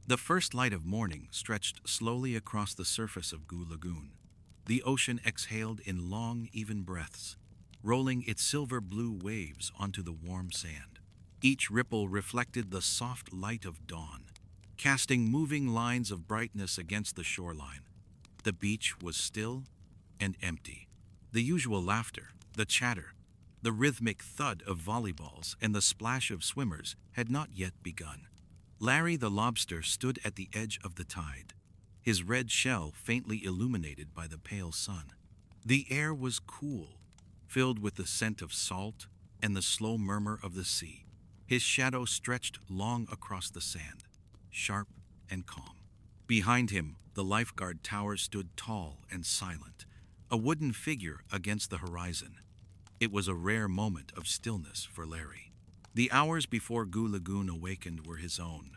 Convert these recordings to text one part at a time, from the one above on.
The first light of morning stretched slowly across the surface of Goo Lagoon. The ocean exhaled in long, even breaths, rolling its silver blue waves onto the warm sand. Each ripple reflected the soft light of dawn, casting moving lines of brightness against the shoreline. The beach was still and empty. The usual laughter, the chatter, the rhythmic thud of volleyballs, and the splash of swimmers had not yet begun. Larry the Lobster stood at the edge of the tide, his red shell faintly illuminated by the pale sun. The air was cool, filled with the scent of salt and the slow murmur of the sea. His shadow stretched long across the sand, sharp and calm. Behind him, the lifeguard tower stood tall and silent, a wooden figure against the horizon. It was a rare moment of stillness for Larry. The hours before Goo Lagoon awakened were his own.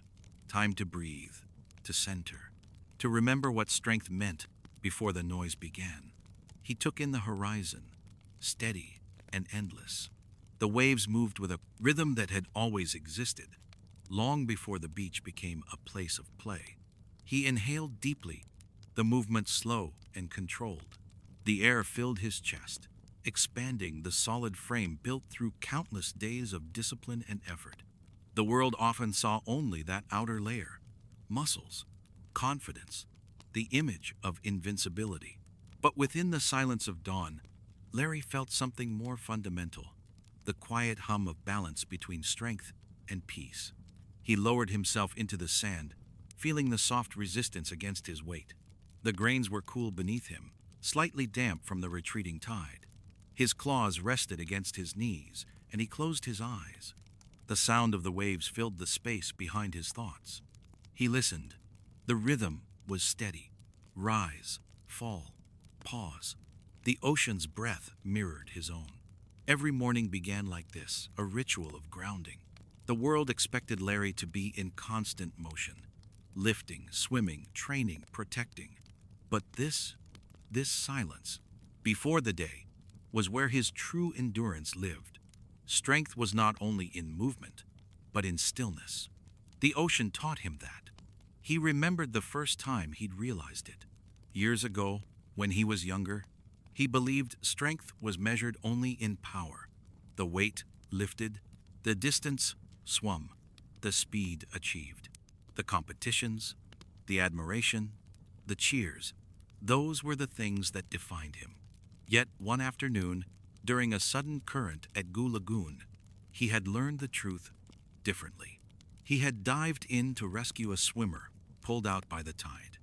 Time to breathe, to center, to remember what strength meant before the noise began. He took in the horizon, steady and endless. The waves moved with a rhythm that had always existed, long before the beach became a place of play. He inhaled deeply, the movement slow and controlled. The air filled his chest, expanding the solid frame built through countless days of discipline and effort. The world often saw only that outer layer: muscles, confidence, the image of invincibility. But within the silence of dawn, Larry felt something more fundamental: the quiet hum of balance between strength and peace. He lowered himself into the sand, feeling the soft resistance against his weight. The grains were cool beneath him, slightly damp from the retreating tide. His claws rested against his knees, and he closed his eyes. The sound of the waves filled the space behind his thoughts. He listened. The rhythm was steady. Rise, fall, pause. The ocean's breath mirrored his own. Every morning began like this, a ritual of grounding. The world expected Larry to be in constant motion, lifting, swimming, training, protecting. But this silence, before the day, was where his true endurance lived. Strength was not only in movement, but in stillness. The ocean taught him that. He remembered the first time he'd realized it. Years ago, when he was younger, he believed strength was measured only in power. The weight lifted, the distance swum, the speed achieved. The competitions, the admiration, the cheers, those were the things that defined him. Yet one afternoon, during a sudden current at Goo Lagoon, he had learned the truth differently. He had dived in to rescue a swimmer pulled out by the tide.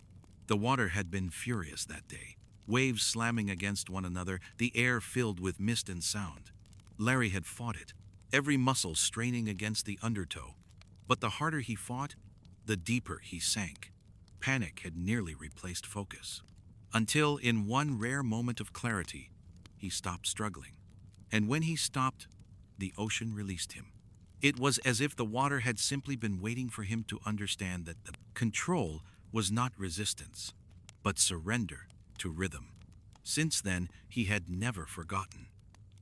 The water had been furious that day, waves slamming against one another, the air filled with mist and sound. Larry had fought it, every muscle straining against the undertow. But the harder he fought, the deeper he sank. Panic had nearly replaced focus. Until, in one rare moment of clarity, he stopped struggling. And when he stopped, the ocean released him. It was as if the water had simply been waiting for him to understand that the control was not resistance, but surrender to rhythm. Since then, he had never forgotten.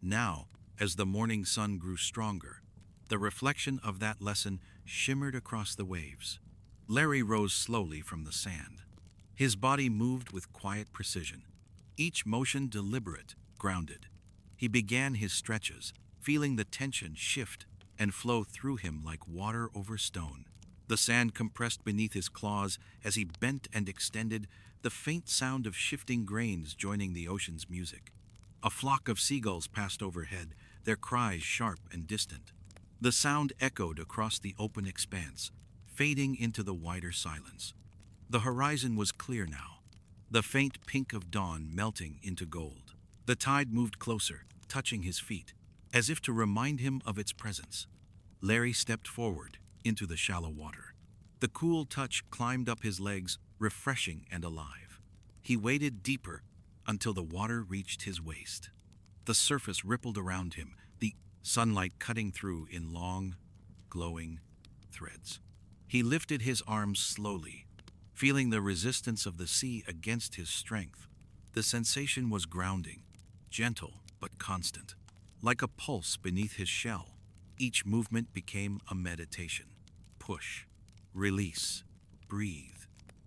Now, as the morning sun grew stronger, the reflection of that lesson shimmered across the waves. Larry rose slowly from the sand. His body moved with quiet precision, each motion deliberate, grounded. He began his stretches, feeling the tension shift and flow through him like water over stone. The sand compressed beneath his claws as he bent and extended, the faint sound of shifting grains joining the ocean's music. A flock of seagulls passed overhead, their cries sharp and distant. The sound echoed across the open expanse, fading into the wider silence. The horizon was clear now, the faint pink of dawn melting into gold. The tide moved closer, touching his feet, as if to remind him of its presence. Larry stepped forward into the shallow water. The cool touch climbed up his legs, refreshing and alive. He waded deeper until the water reached his waist. The surface rippled around him, the sunlight cutting through in long, glowing threads. He lifted his arms slowly, feeling the resistance of the sea against his strength. The sensation was grounding, gentle but constant, like a pulse beneath his shell. Each movement became a meditation. Push, release, breathe.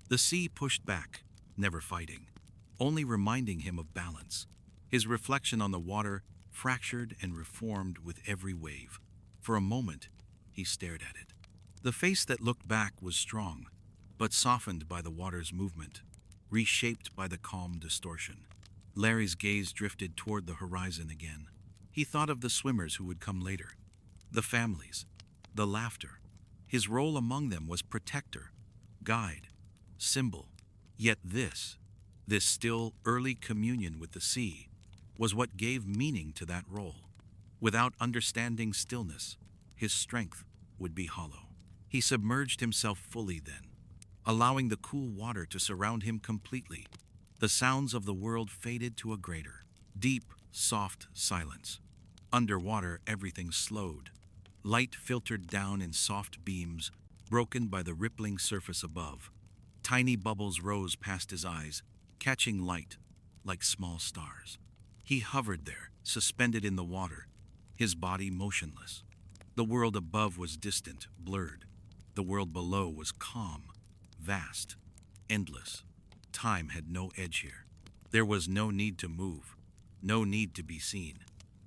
The sea pushed back, never fighting, only reminding him of balance. His reflection on the water fractured and reformed with every wave. For a moment, he stared at it. The face that looked back was strong, but softened by the water's movement, reshaped by the calm distortion. Larry's gaze drifted toward the horizon again. He thought of the swimmers who would come later, the families, the laughter. His role among them was protector, guide, symbol. Yet this still early communion with the sea, was what gave meaning to that role. Without understanding stillness, his strength would be hollow. He submerged himself fully then, allowing the cool water to surround him completely. The sounds of the world faded to a greater, deep, soft silence. Underwater, everything slowed. Light filtered down in soft beams, broken by the rippling surface above. Tiny bubbles rose past his eyes, catching light like small stars. He hovered there, suspended in the water, his body motionless. The world above was distant, blurred. The world below was calm, vast, endless. Time had no edge here. There was no need to move, no need to be seen,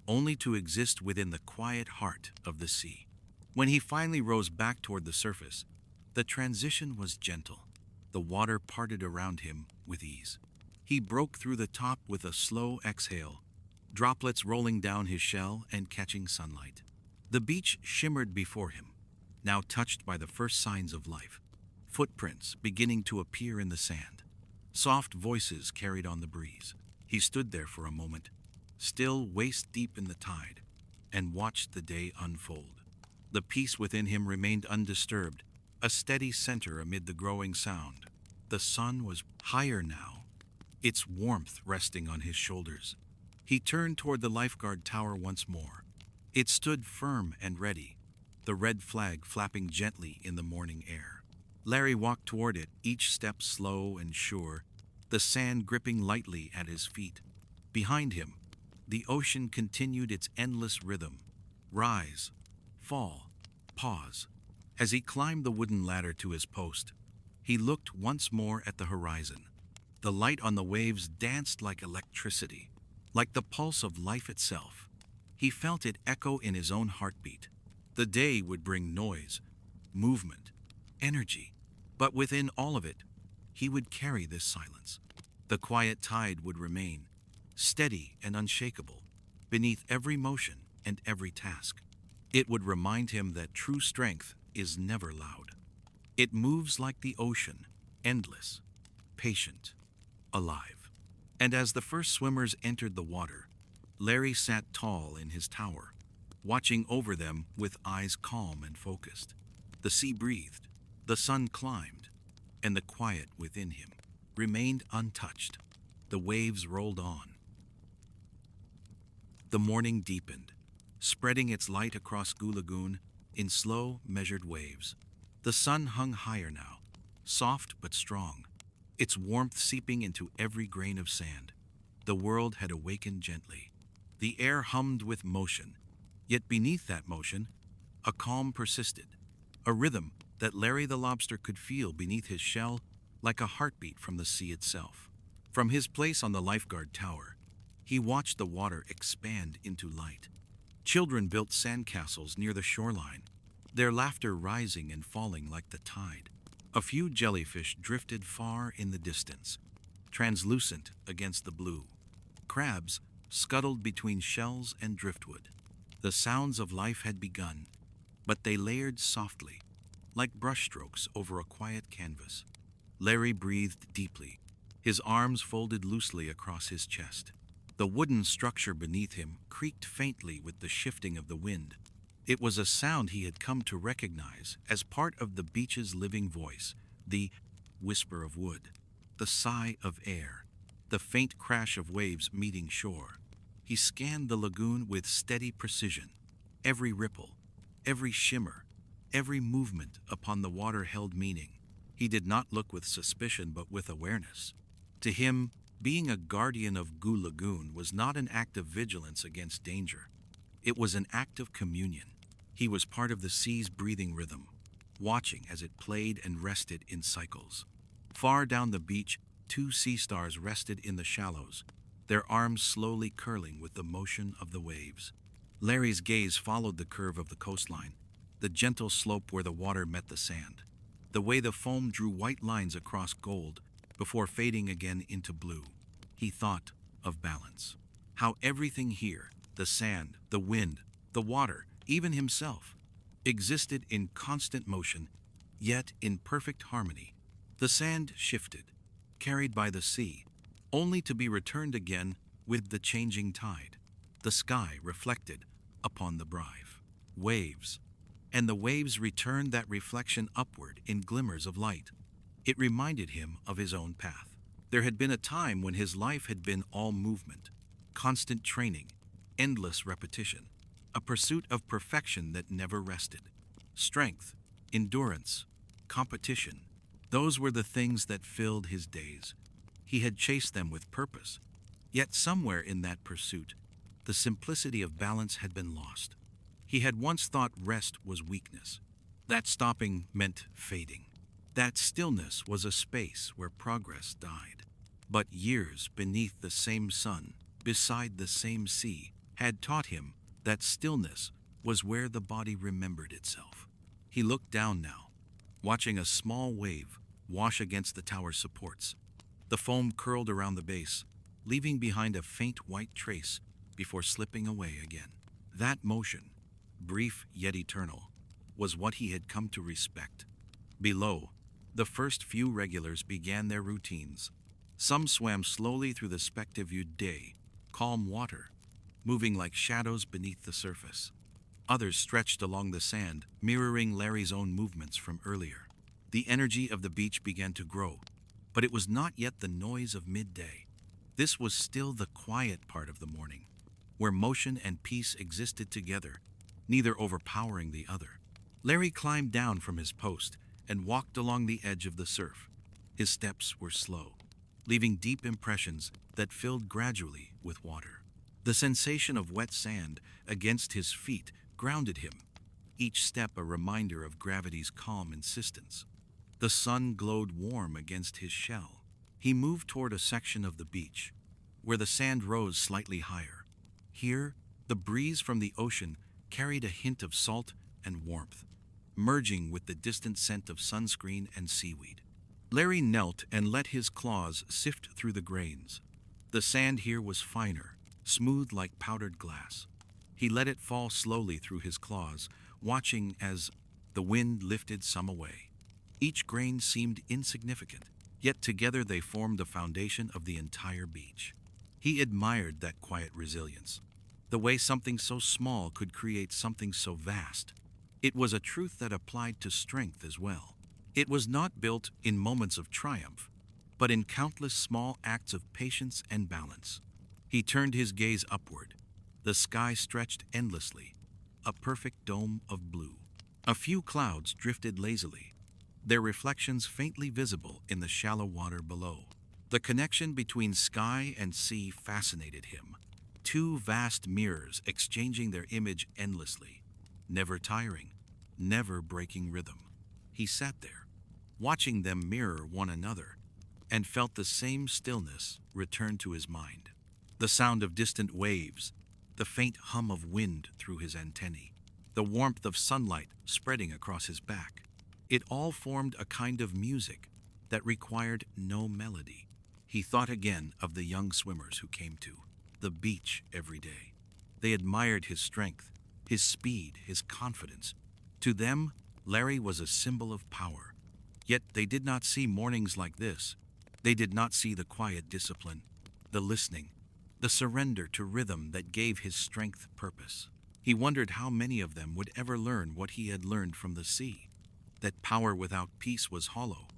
only to exist within the quiet heart of the sea. When he finally rose back toward the surface, the transition was gentle. The water parted around him with ease. He broke through the top with a slow exhale, droplets rolling down his shell and catching sunlight. The beach shimmered before him, now touched by the first signs of life. Footprints beginning to appear in the sand. Soft voices carried on the breeze. He stood there for a moment, still waist deep in the tide, and watched the day unfold. The peace within him remained undisturbed, a steady center amid the growing sound. The sun was higher now, its warmth resting on his shoulders. He turned toward the lifeguard tower once more. It stood firm and ready, the red flag flapping gently in the morning air. Larry walked toward it, each step slow and sure, the sand gripping lightly at his feet. Behind him, the ocean continued its endless rhythm. Rise, fall, pause. As he climbed the wooden ladder to his post, he looked once more at the horizon. The light on the waves danced like electricity, like the pulse of life itself. He felt it echo in his own heartbeat. The day would bring noise, movement, energy, but within all of it, he would carry this silence. The quiet tide would remain, steady and unshakable, beneath every motion and every task. It would remind him that true strength is never loud. It moves like the ocean, endless, patient, alive. And as the first swimmers entered the water, Larry sat tall in his tower, watching over them with eyes calm and focused. The sea breathed, the sun climbed, and the quiet within him remained untouched. The waves rolled on. The morning deepened, spreading its light across Goo Lagoon in slow, measured waves. The sun hung higher now, soft but strong, its warmth seeping into every grain of sand. The world had awakened gently. The air hummed with motion, yet beneath that motion, a calm persisted, a rhythm that Larry the Lobster could feel beneath his shell like a heartbeat from the sea itself. From his place on the lifeguard tower, he watched the water expand into light. Children built sandcastles near the shoreline, their laughter rising and falling like the tide. A few jellyfish drifted far in the distance, translucent against the blue. Crabs scuttled between shells and driftwood. The sounds of life had begun, but they layered softly, like brushstrokes over a quiet canvas. Larry breathed deeply, his arms folded loosely across his chest. The wooden structure beneath him creaked faintly with the shifting of the wind. It was a sound he had come to recognize as part of the beach's living voice, the whisper of wood, the sigh of air, the faint crash of waves meeting shore. He scanned the lagoon with steady precision. Every ripple, every shimmer, every movement upon the water held meaning. He did not look with suspicion but with awareness. To him, being a guardian of Goo Lagoon was not an act of vigilance against danger. It was an act of communion. He was part of the sea's breathing rhythm, watching as it played and rested in cycles. Far down the beach, two sea stars rested in the shallows, their arms slowly curling with the motion of the waves. Larry's gaze followed the curve of the coastline, the gentle slope where the water met the sand, the way the foam drew white lines across gold before fading again into blue. He thought of balance. How everything here, the sand, the wind, the water, even himself, existed in constant motion, yet in perfect harmony. The sand shifted, carried by the sea, only to be returned again with the changing tide. The sky reflected upon the brave waves, and the waves returned that reflection upward in glimmers of light. It reminded him of his own path. There had been a time when his life had been all movement, constant training, endless repetition, a pursuit of perfection that never rested. Strength, endurance, competition, those were the things that filled his days. He had chased them with purpose, yet somewhere in that pursuit, the simplicity of balance had been lost. He had once thought rest was weakness, that stopping meant fading, that stillness was a space where progress died. But years beneath the same sun, beside the same sea, had taught him that stillness was where the body remembered itself. He looked down now, watching a small wave wash against the tower's supports. The foam curled around the base, leaving behind a faint white trace before slipping away again. That motion, brief yet eternal, was what he had come to respect. Below, the first few regulars began their routines. Some swam slowly through the spectre-viewed day, calm water, moving like shadows beneath the surface. Others stretched along the sand, mirroring Larry's own movements from earlier. The energy of the beach began to grow, but it was not yet the noise of midday. This was still the quiet part of the morning, where motion and peace existed together, neither overpowering the other. Larry climbed down from his post and walked along the edge of the surf. His steps were slow, leaving deep impressions that filled gradually with water. The sensation of wet sand against his feet grounded him, each step a reminder of gravity's calm insistence. The sun glowed warm against his shell. He moved toward a section of the beach, where the sand rose slightly higher. Here, the breeze from the ocean carried a hint of salt and warmth, merging with the distant scent of sunscreen and seaweed. Larry knelt and let his claws sift through the grains. The sand here was finer, smooth like powdered glass. He let it fall slowly through his claws, watching as the wind lifted some away. Each grain seemed insignificant, yet together they formed the foundation of the entire beach. He admired that quiet resilience, the way something so small could create something so vast. It was a truth that applied to strength as well. It was not built in moments of triumph, but in countless small acts of patience and balance. He turned his gaze upward. The sky stretched endlessly, a perfect dome of blue. A few clouds drifted lazily, their reflections faintly visible in the shallow water below. The connection between sky and sea fascinated him. Two vast mirrors exchanging their image endlessly, never tiring, never breaking rhythm. He sat there, watching them mirror one another, and felt the same stillness return to his mind. The sound of distant waves, the faint hum of wind through his antennae, the warmth of sunlight spreading across his back. It all formed a kind of music that required no melody. He thought again of the young swimmers who came to the beach every day. They admired his strength, his speed, his confidence. To them, Larry was a symbol of power. Yet they did not see mornings like this. They did not see the quiet discipline, the listening, the surrender to rhythm that gave his strength purpose. He wondered how many of them would ever learn what he had learned from the sea. That power without peace was hollow,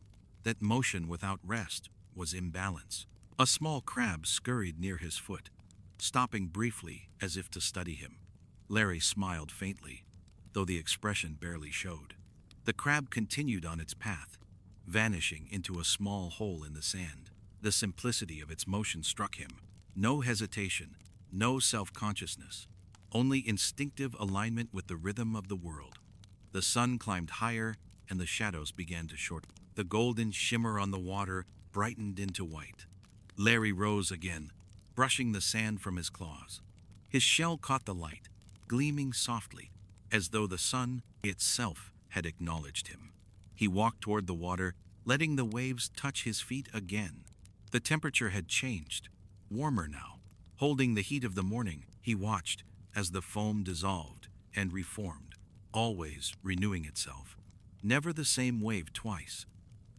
that motion without rest was imbalance. A small crab scurried near his foot, stopping briefly as if to study him. Larry smiled faintly, though the expression barely showed. The crab continued on its path, vanishing into a small hole in the sand. The simplicity of its motion struck him. No hesitation, no self-consciousness, only instinctive alignment with the rhythm of the world. The sun climbed higher, and the shadows began to shorten. The golden shimmer on the water brightened into white. Larry rose again, brushing the sand from his claws. His shell caught the light, gleaming softly, as though the sun itself had acknowledged him. He walked toward the water, letting the waves touch his feet again. The temperature had changed, warmer now. Holding the heat of the morning, he watched as the foam dissolved and reformed, always renewing itself. Never the same wave twice.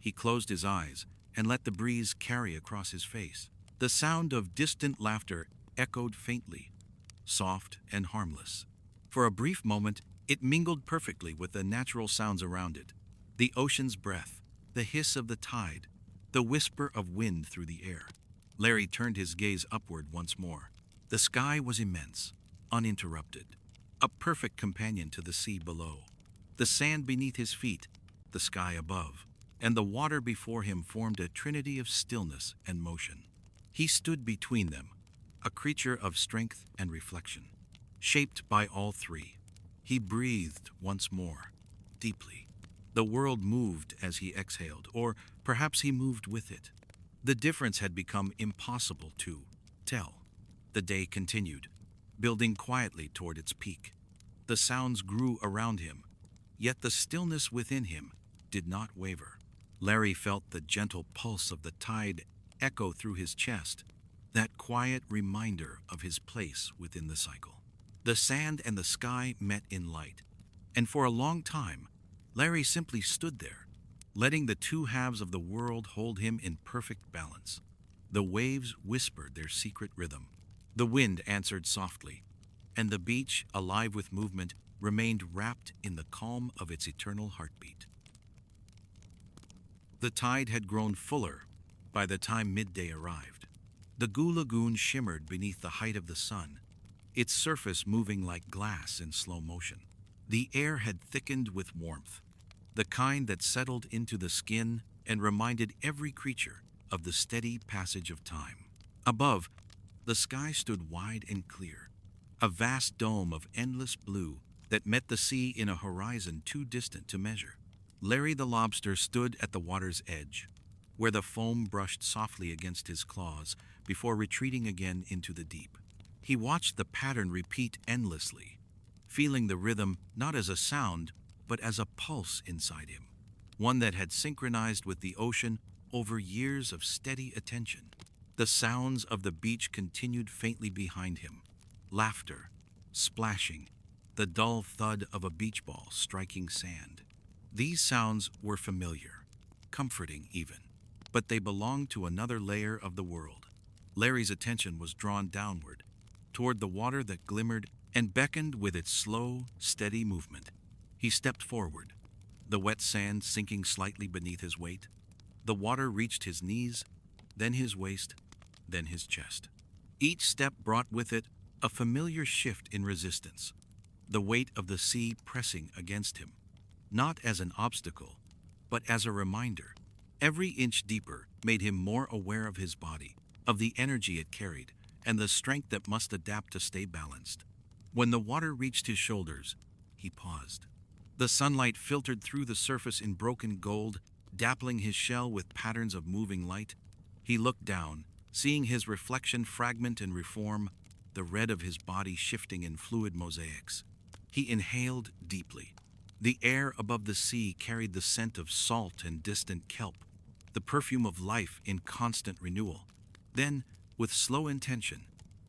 He closed his eyes and let the breeze carry across his face. The sound of distant laughter echoed faintly, soft and harmless. For a brief moment, it mingled perfectly with the natural sounds around it. The ocean's breath, the hiss of the tide, the whisper of wind through the air. Larry turned his gaze upward once more. The sky was immense, uninterrupted, a perfect companion to the sea below. The sand beneath his feet, the sky above, and the water before him formed a trinity of stillness and motion. He stood between them, a creature of strength and reflection, shaped by all three. He breathed once more, deeply. The world moved as he exhaled, or perhaps he moved with it. The difference had become impossible to tell. The day continued, building quietly toward its peak. The sounds grew around him, yet the stillness within him did not waver. Larry felt the gentle pulse of the tide echo through his chest, that quiet reminder of his place within the cycle. The sand and the sky met in light, and for a long time, Larry simply stood there, letting the two halves of the world hold him in perfect balance. The waves whispered their secret rhythm. The wind answered softly, and the beach, alive with movement, remained wrapped in the calm of its eternal heartbeat. The tide had grown fuller by the time midday arrived. The Goo Lagoon shimmered beneath the height of the sun, its surface moving like glass in slow motion. The air had thickened with warmth, the kind that settled into the skin and reminded every creature of the steady passage of time. Above, the sky stood wide and clear, a vast dome of endless blue that met the sea in a horizon too distant to measure. Larry the Lobster stood at the water's edge, where the foam brushed softly against his claws before retreating again into the deep. He watched the pattern repeat endlessly, feeling the rhythm not as a sound, but as a pulse inside him, one that had synchronized with the ocean over years of steady attention. The sounds of the beach continued faintly behind him. Laughter, splashing, the dull thud of a beach ball striking sand. These sounds were familiar, comforting even, but they belonged to another layer of the world. Larry's attention was drawn downward, toward the water that glimmered and beckoned with its slow, steady movement. He stepped forward, the wet sand sinking slightly beneath his weight. The water reached his knees, then his waist, then his chest. Each step brought with it a familiar shift in resistance, the weight of the sea pressing against him, not as an obstacle, but as a reminder. Every inch deeper made him more aware of his body, of the energy it carried, and the strength that must adapt to stay balanced. When the water reached his shoulders, he paused. The sunlight filtered through the surface in broken gold, dappling his shell with patterns of moving light. He looked down, seeing his reflection fragment and reform, the red of his body shifting in fluid mosaics. He inhaled deeply. The air above the sea carried the scent of salt and distant kelp, the perfume of life in constant renewal. Then, with slow intention,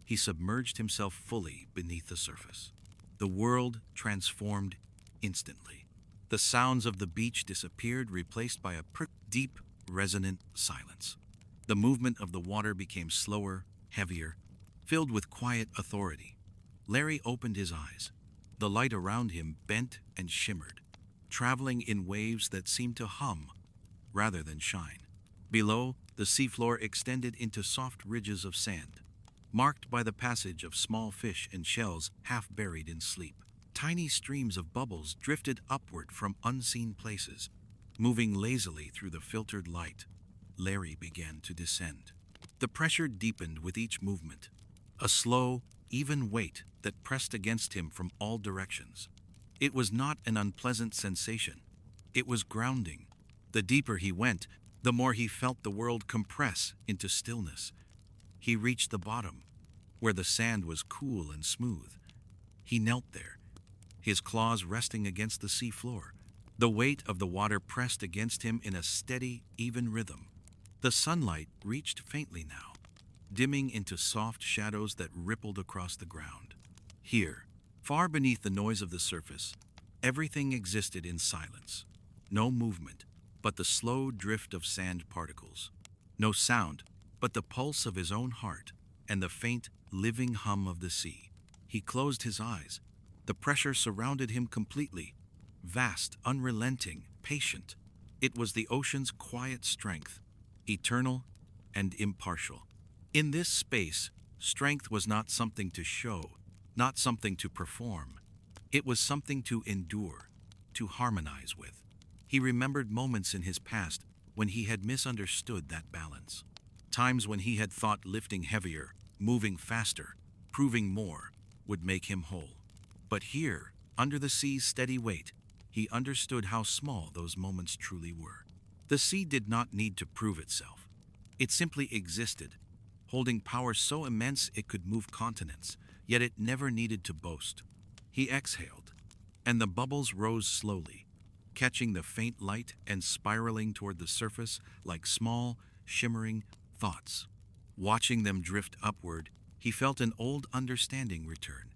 he submerged himself fully beneath the surface. The world transformed instantly. The sounds of the beach disappeared, replaced by a deep, resonant silence. The movement of the water became slower, heavier, filled with quiet authority. Larry opened his eyes. The light around him bent and shimmered, traveling in waves that seemed to hum rather than shine. Below, the seafloor extended into soft ridges of sand, marked by the passage of small fish and shells half buried in sleep. Tiny streams of bubbles drifted upward from unseen places, moving lazily through the filtered light. Larry began to descend. The pressure deepened with each movement, a slow, even weight that pressed against him from all directions. It was not an unpleasant sensation, It was grounding. The deeper he went, the more he felt the world compress into stillness. He reached the bottom, where the sand was cool and smooth. He knelt there, his claws resting against the sea floor. The weight of the water pressed against him in a steady, even rhythm. The sunlight reached faintly now, dimming into soft shadows that rippled across the ground. Here, far beneath the noise of the surface, everything existed in silence. No movement, but the slow drift of sand particles. No sound, but the pulse of his own heart and the faint, living hum of the sea. He closed his eyes. The pressure surrounded him completely. Vast, unrelenting, patient. It was the ocean's quiet strength, eternal and impartial. In this space, strength was not something to show, not something to perform. It was something to endure, to harmonize with. He remembered moments in his past when he had misunderstood that balance. Times when he had thought lifting heavier, moving faster, proving more, would make him whole. But here, under the sea's steady weight, he understood how small those moments truly were. The sea did not need to prove itself. It simply existed, holding power so immense it could move continents, yet it never needed to boast. He exhaled, and the bubbles rose slowly, catching the faint light and spiraling toward the surface like small, shimmering thoughts. Watching them drift upward, he felt an old understanding return,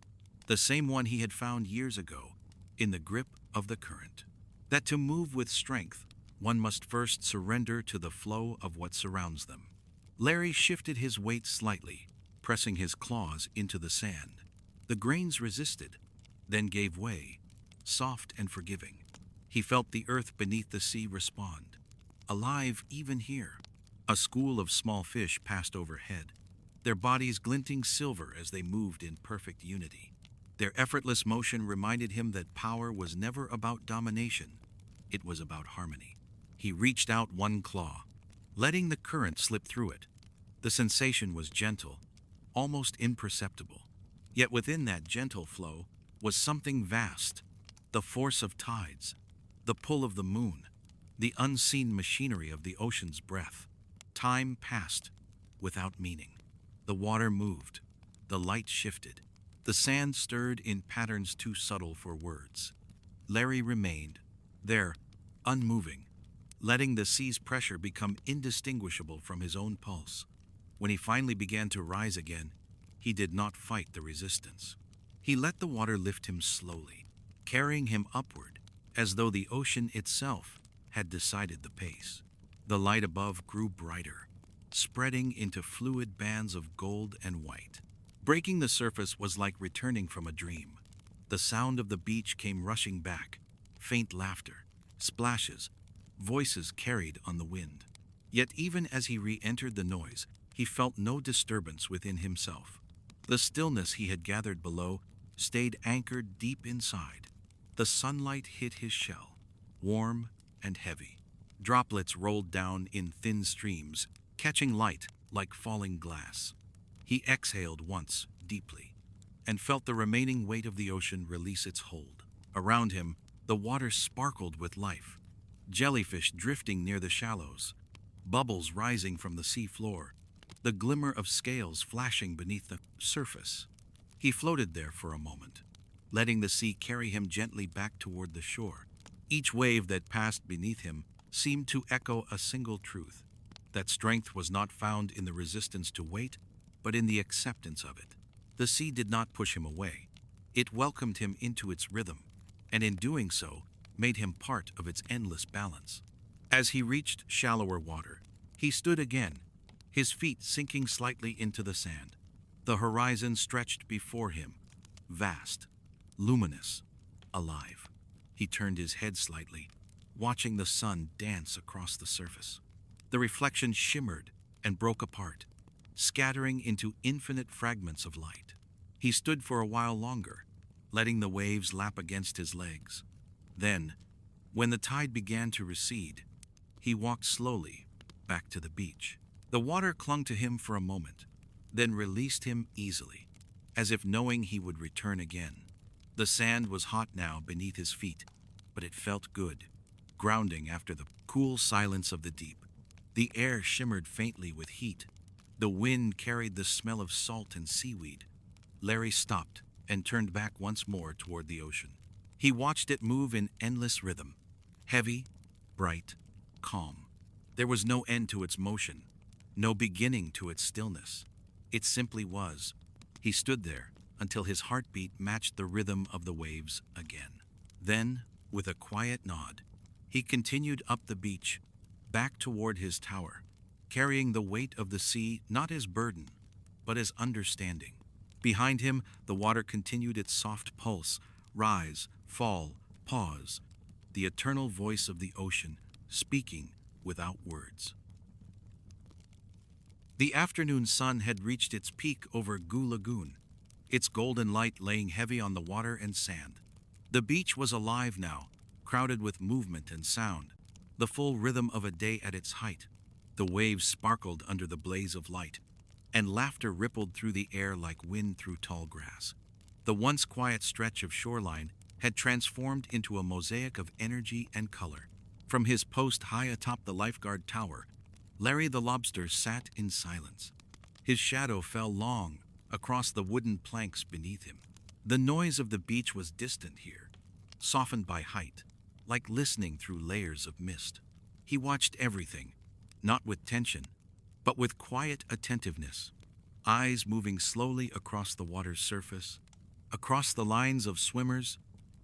the same one he had found years ago, in the grip of the current. That to move with strength, one must first surrender to the flow of what surrounds them. Larry shifted his weight slightly, pressing his claws into the sand. The grains resisted, then gave way, soft and forgiving. He felt the earth beneath the sea respond, alive even here. A school of small fish passed overhead, their bodies glinting silver as they moved in perfect unity. Their effortless motion reminded him that power was never about domination, it was about harmony. He reached out one claw, letting the current slip through it. The sensation was gentle, almost imperceptible. Yet within that gentle flow was something vast, the force of tides, the pull of the moon, the unseen machinery of the ocean's breath. Time passed without meaning. The water moved, the light shifted, the sand stirred in patterns too subtle for words. Larry remained there, unmoving, letting the sea's pressure become indistinguishable from his own pulse. When he finally began to rise again, he did not fight the resistance. He let the water lift him slowly, carrying him upward, as though the ocean itself had decided the pace. The light above grew brighter, spreading into fluid bands of gold and white. Breaking the surface was like returning from a dream. The sound of the beach came rushing back, faint laughter, splashes, voices carried on the wind. Yet even as he re-entered the noise, he felt no disturbance within himself. The stillness he had gathered below stayed anchored deep inside. The sunlight hit his shell, warm and heavy. Droplets rolled down in thin streams, catching light like falling glass. He exhaled once, deeply, and felt the remaining weight of the ocean release its hold. Around him, the water sparkled with life. Jellyfish drifting near the shallows, bubbles rising from the sea floor, the glimmer of scales flashing beneath the surface. He floated there for a moment, letting the sea carry him gently back toward the shore. Each wave that passed beneath him seemed to echo a single truth, that strength was not found in the resistance to weight, but in the acceptance of it. The sea did not push him away. It welcomed him into its rhythm, and in doing so, made him part of its endless balance. As he reached shallower water, he stood again, his feet sinking slightly into the sand. The horizon stretched before him, vast, luminous, alive. He turned his head slightly, watching the sun dance across the surface. The reflection shimmered and broke apart, scattering into infinite fragments of light. He stood for a while longer, letting the waves lap against his legs. Then, when the tide began to recede, he walked slowly back to the beach. The water clung to him for a moment, then released him easily, as if knowing he would return again. The sand was hot now beneath his feet, but it felt good, grounding after the cool silence of the deep. The air shimmered faintly with heat. The wind carried the smell of salt and seaweed. Larry stopped and turned back once more toward the ocean. He watched it move in endless rhythm, heavy, bright, calm. There was no end to its motion, no beginning to its stillness. It simply was. He stood there until his heartbeat matched the rhythm of the waves again. Then, with a quiet nod, he continued up the beach, back toward his tower, carrying the weight of the sea not as burden, but as understanding. Behind him, the water continued its soft pulse, rise, fall, pause, the eternal voice of the ocean, speaking without words. The afternoon sun had reached its peak over Goo Lagoon, its golden light laying heavy on the water and sand. The beach was alive now, crowded with movement and sound, the full rhythm of a day at its height. The waves sparkled under the blaze of light, and laughter rippled through the air like wind through tall grass. The once quiet stretch of shoreline had transformed into a mosaic of energy and color. From his post high atop the lifeguard tower, Larry the Lobster sat in silence. His shadow fell long across the wooden planks beneath him. The noise of the beach was distant here, softened by height, like listening through layers of mist. He watched everything, not with tension, but with quiet attentiveness, eyes moving slowly across the water's surface, across the lines of swimmers,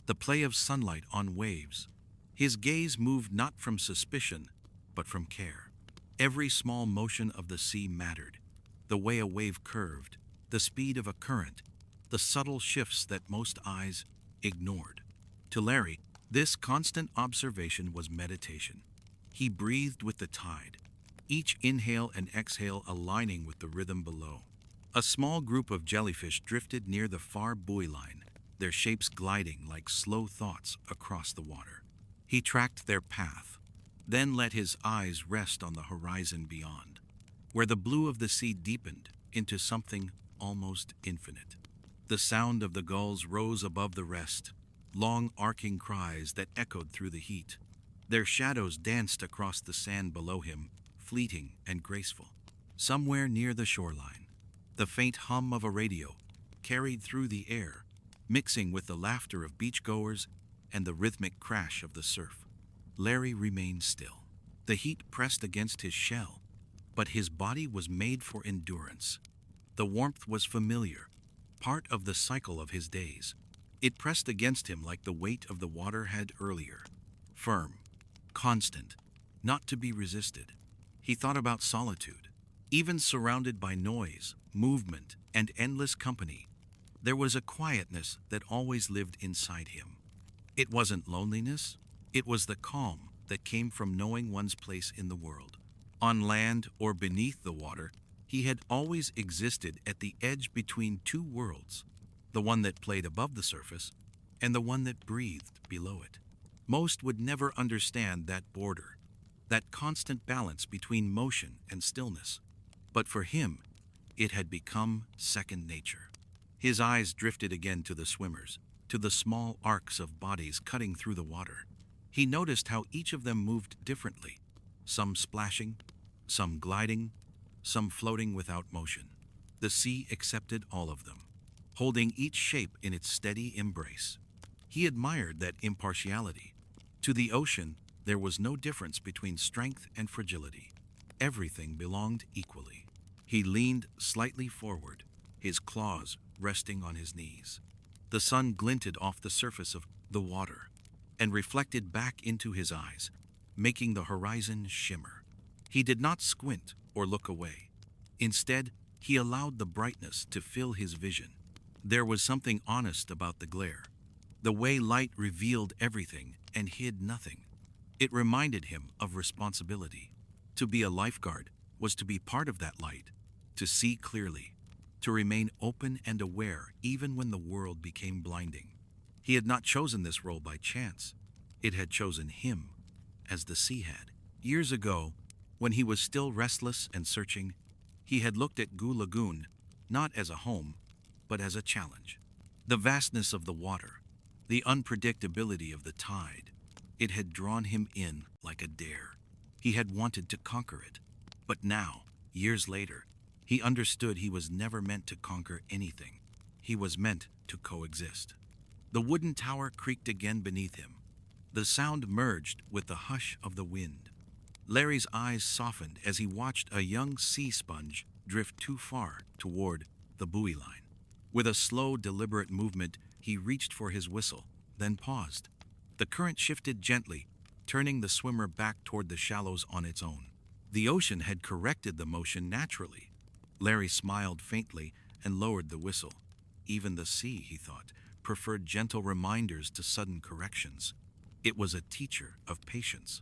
the play of sunlight on waves. His gaze moved not from suspicion, but from care. Every small motion of the sea mattered, the way a wave curved, the speed of a current, the subtle shifts that most eyes ignored. To Larry, this constant observation was meditation. He breathed with the tide, each inhale and exhale aligning with the rhythm below. A small group of jellyfish drifted near the far buoy line, their shapes gliding like slow thoughts across the water. He tracked their path, then let his eyes rest on the horizon beyond, where the blue of the sea deepened into something almost infinite. The sound of the gulls rose above the rest, long arcing cries that echoed through the heat. Their shadows danced across the sand below him, fleeting and graceful. Somewhere near the shoreline, the faint hum of a radio carried through the air, mixing with the laughter of beachgoers and the rhythmic crash of the surf. Larry remained still. The heat pressed against his shell, but his body was made for endurance. The warmth was familiar, part of the cycle of his days. It pressed against him like the weight of the water had earlier, firm, constant, not to be resisted. He thought about solitude. Even surrounded by noise, movement, and endless company, there was a quietness that always lived inside him. It wasn't loneliness, it was the calm that came from knowing one's place in the world. On land or beneath the water, he had always existed at the edge between two worlds, the one that played above the surface and the one that breathed below it. Most would never understand that border, that constant balance between motion and stillness. But for him, it had become second nature. His eyes drifted again to the swimmers, to the small arcs of bodies cutting through the water. He noticed how each of them moved differently, some splashing, some gliding, some floating without motion. The sea accepted all of them, holding each shape in its steady embrace. He admired that impartiality. To the ocean, there was no difference between strength and fragility. Everything belonged equally. He leaned slightly forward, his claws resting on his knees. The sun glinted off the surface of the water and reflected back into his eyes, making the horizon shimmer. He did not squint or look away. Instead, he allowed the brightness to fill his vision. There was something honest about the glare, the way light revealed everything and hid nothing. It reminded him of responsibility. To be a lifeguard was to be part of that light, to see clearly, to remain open and aware even when the world became blinding. He had not chosen this role by chance. It had chosen him, as the sea had. Years ago, when he was still restless and searching, he had looked at Goo Lagoon not as a home, but as a challenge. The vastness of the water, the unpredictability of the tide, It had drawn him in like a dare. He had wanted to conquer it. But now, years later, he understood he was never meant to conquer anything. He was meant to coexist. The wooden tower creaked again beneath him. The sound merged with the hush of the wind. Larry's eyes softened as he watched a young sea sponge drift too far toward the buoy line. With a slow, deliberate movement, he reached for his whistle, then paused. The current shifted gently, turning the swimmer back toward the shallows on its own. The ocean had corrected the motion naturally. Larry smiled faintly and lowered the whistle. Even the sea, he thought, preferred gentle reminders to sudden corrections. It was a teacher of patience.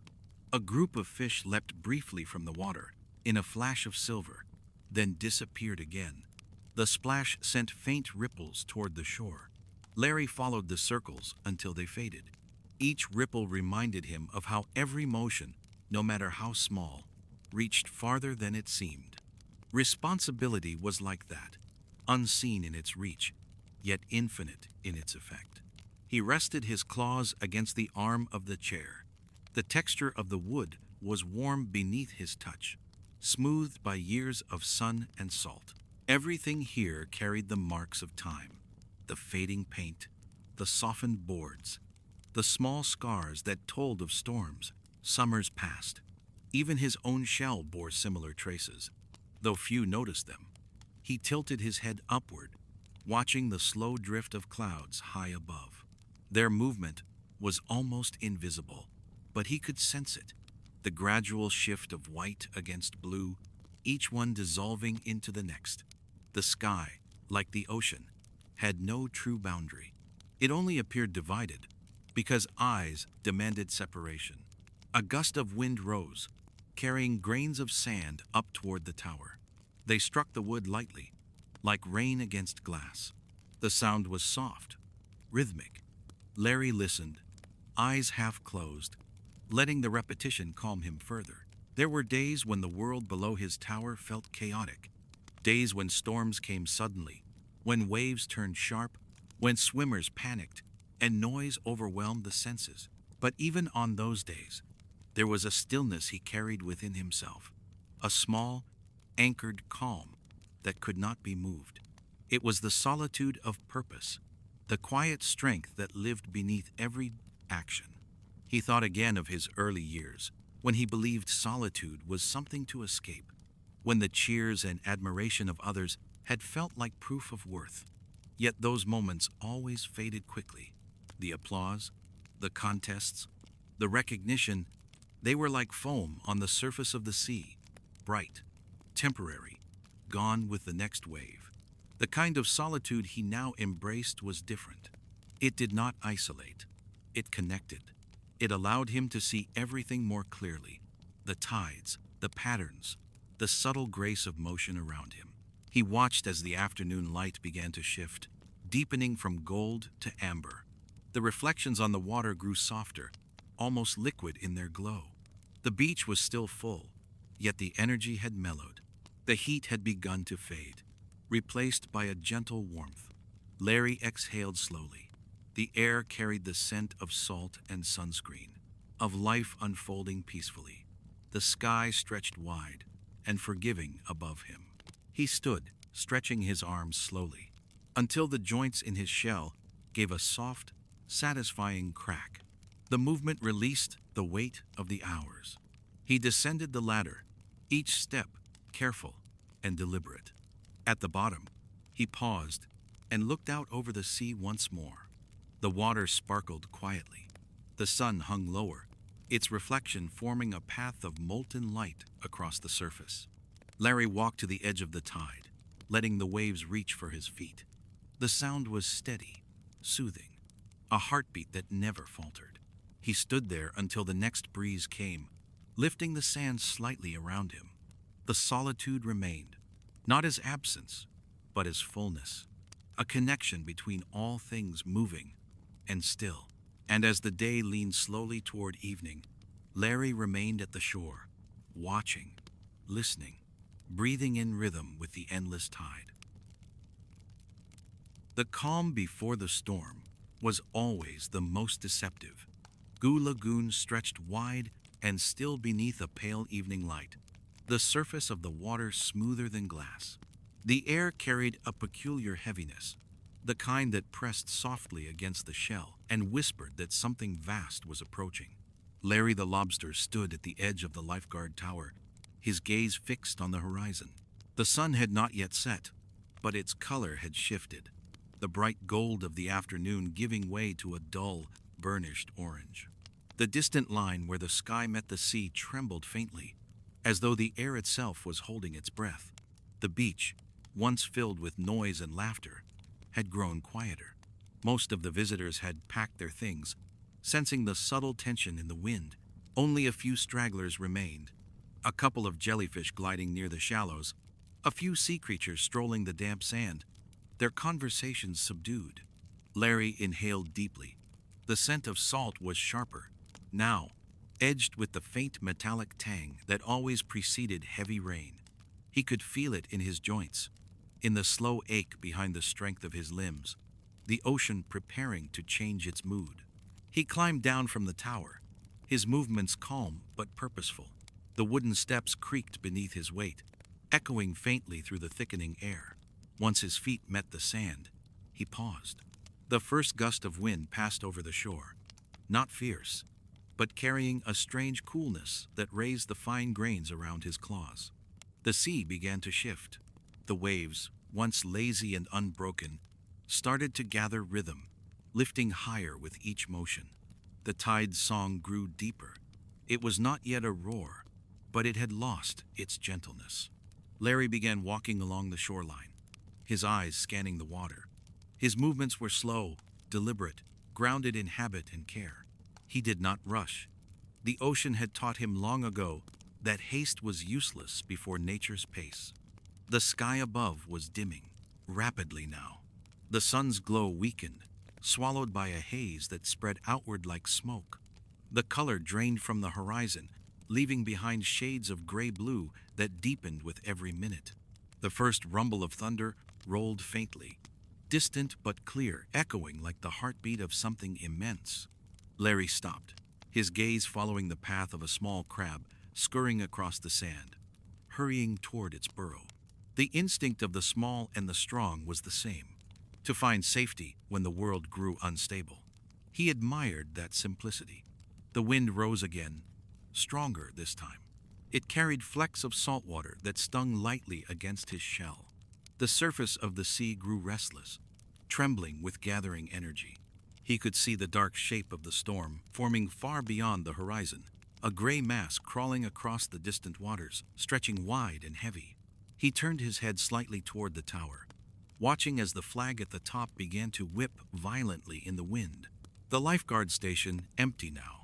A group of fish leapt briefly from the water, in a flash of silver, then disappeared again. The splash sent faint ripples toward the shore. Larry followed the circles until they faded. Each ripple reminded him of how every motion, no matter how small, reached farther than it seemed. Responsibility was like that, unseen in its reach, yet infinite in its effect. He rested his claws against the arm of the chair. The texture of the wood was warm beneath his touch, smoothed by years of sun and salt. Everything here carried the marks of time, the fading paint, the softened boards, the small scars that told of storms, summers past. Even his own shell bore similar traces, though few noticed them. He tilted his head upward, watching the slow drift of clouds high above. Their movement was almost invisible, but he could sense it, the gradual shift of white against blue, each one dissolving into the next. The sky, like the ocean, had no true boundary. It only appeared divided, because eyes demanded separation. A gust of wind rose, carrying grains of sand up toward the tower. They struck the wood lightly, like rain against glass. The sound was soft, rhythmic. Larry listened, eyes half closed, letting the repetition calm him further. There were days when the world below his tower felt chaotic, days when storms came suddenly, when waves turned sharp, when swimmers panicked, and noise overwhelmed the senses. But even on those days, there was a stillness he carried within himself, a small, anchored calm that could not be moved. It was the solitude of purpose, the quiet strength that lived beneath every action. He thought again of his early years, when he believed solitude was something to escape, when the cheers and admiration of others had felt like proof of worth. Yet those moments always faded quickly. The applause, the contests, the recognition, they were like foam on the surface of the sea, bright, temporary, gone with the next wave. The kind of solitude he now embraced was different. It did not isolate. It connected. It allowed him to see everything more clearly, the tides, the patterns, the subtle grace of motion around him. He watched as the afternoon light began to shift, deepening from gold to amber. The reflections on the water grew softer, almost liquid in their glow. The beach was still full, yet the energy had mellowed. The heat had begun to fade, replaced by a gentle warmth. Larry exhaled slowly. The air carried the scent of salt and sunscreen, of life unfolding peacefully. The sky stretched wide and forgiving above him. He stood, stretching his arms slowly, until the joints in his shell gave a soft, satisfying crack. The movement released the weight of the hours. He descended the ladder, each step careful and deliberate. At the bottom, he paused and looked out over the sea once more. The water sparkled quietly. The sun hung lower, its reflection forming a path of molten light across the surface. Larry walked to the edge of the tide, letting the waves reach for his feet. The sound was steady, soothing, a heartbeat that never faltered. He stood there until the next breeze came, lifting the sand slightly around him. The solitude remained, not as absence, but as fullness, a connection between all things moving and still. And as the day leaned slowly toward evening, Larry remained at the shore, watching, listening, breathing in rhythm with the endless tide. The calm before the storm was always the most deceptive. Goo Lagoon stretched wide and still beneath a pale evening light, the surface of the water smoother than glass. The air carried a peculiar heaviness, the kind that pressed softly against the shell and whispered that something vast was approaching. Larry the Lobster stood at the edge of the lifeguard tower, his gaze fixed on the horizon. The sun had not yet set, but its color had shifted, the bright gold of the afternoon giving way to a dull, burnished orange. The distant line where the sky met the sea trembled faintly, as though the air itself was holding its breath. The beach, once filled with noise and laughter, had grown quieter. Most of the visitors had packed their things, sensing the subtle tension in the wind. Only a few stragglers remained, a couple of jellyfish gliding near the shallows, a few sea creatures strolling the damp sand, their conversations subdued. Larry inhaled deeply. The scent of salt was sharper, now, edged with the faint metallic tang that always preceded heavy rain. He could feel it in his joints, in the slow ache behind the strength of his limbs, the ocean preparing to change its mood. He climbed down from the tower, his movements calm but purposeful. The wooden steps creaked beneath his weight, echoing faintly through the thickening air. Once his feet met the sand, he paused. The first gust of wind passed over the shore, not fierce, but carrying a strange coolness that raised the fine grains around his claws. The sea began to shift. The waves, once lazy and unbroken, started to gather rhythm, lifting higher with each motion. The tide's song grew deeper. It was not yet a roar, but it had lost its gentleness. Larry began walking along the shoreline, his eyes scanning the water. His movements were slow, deliberate, grounded in habit and care. He did not rush. The ocean had taught him long ago that haste was useless before nature's pace. The sky above was dimming, rapidly now. The sun's glow weakened, swallowed by a haze that spread outward like smoke. The color drained from the horizon, leaving behind shades of gray-blue that deepened with every minute. The first rumble of thunder rolled faintly, distant but clear, echoing like the heartbeat of something immense. Larry stopped, his gaze following the path of a small crab scurrying across the sand, hurrying toward its burrow. The instinct of the small and the strong was the same, to find safety when the world grew unstable. He admired that simplicity. The wind rose again, stronger this time. It carried flecks of salt water that stung lightly against his shell. The surface of the sea grew restless, trembling with gathering energy. He could see the dark shape of the storm forming far beyond the horizon, a gray mass crawling across the distant waters, stretching wide and heavy. He turned his head slightly toward the tower, watching as the flag at the top began to whip violently in the wind. The lifeguard station, empty now,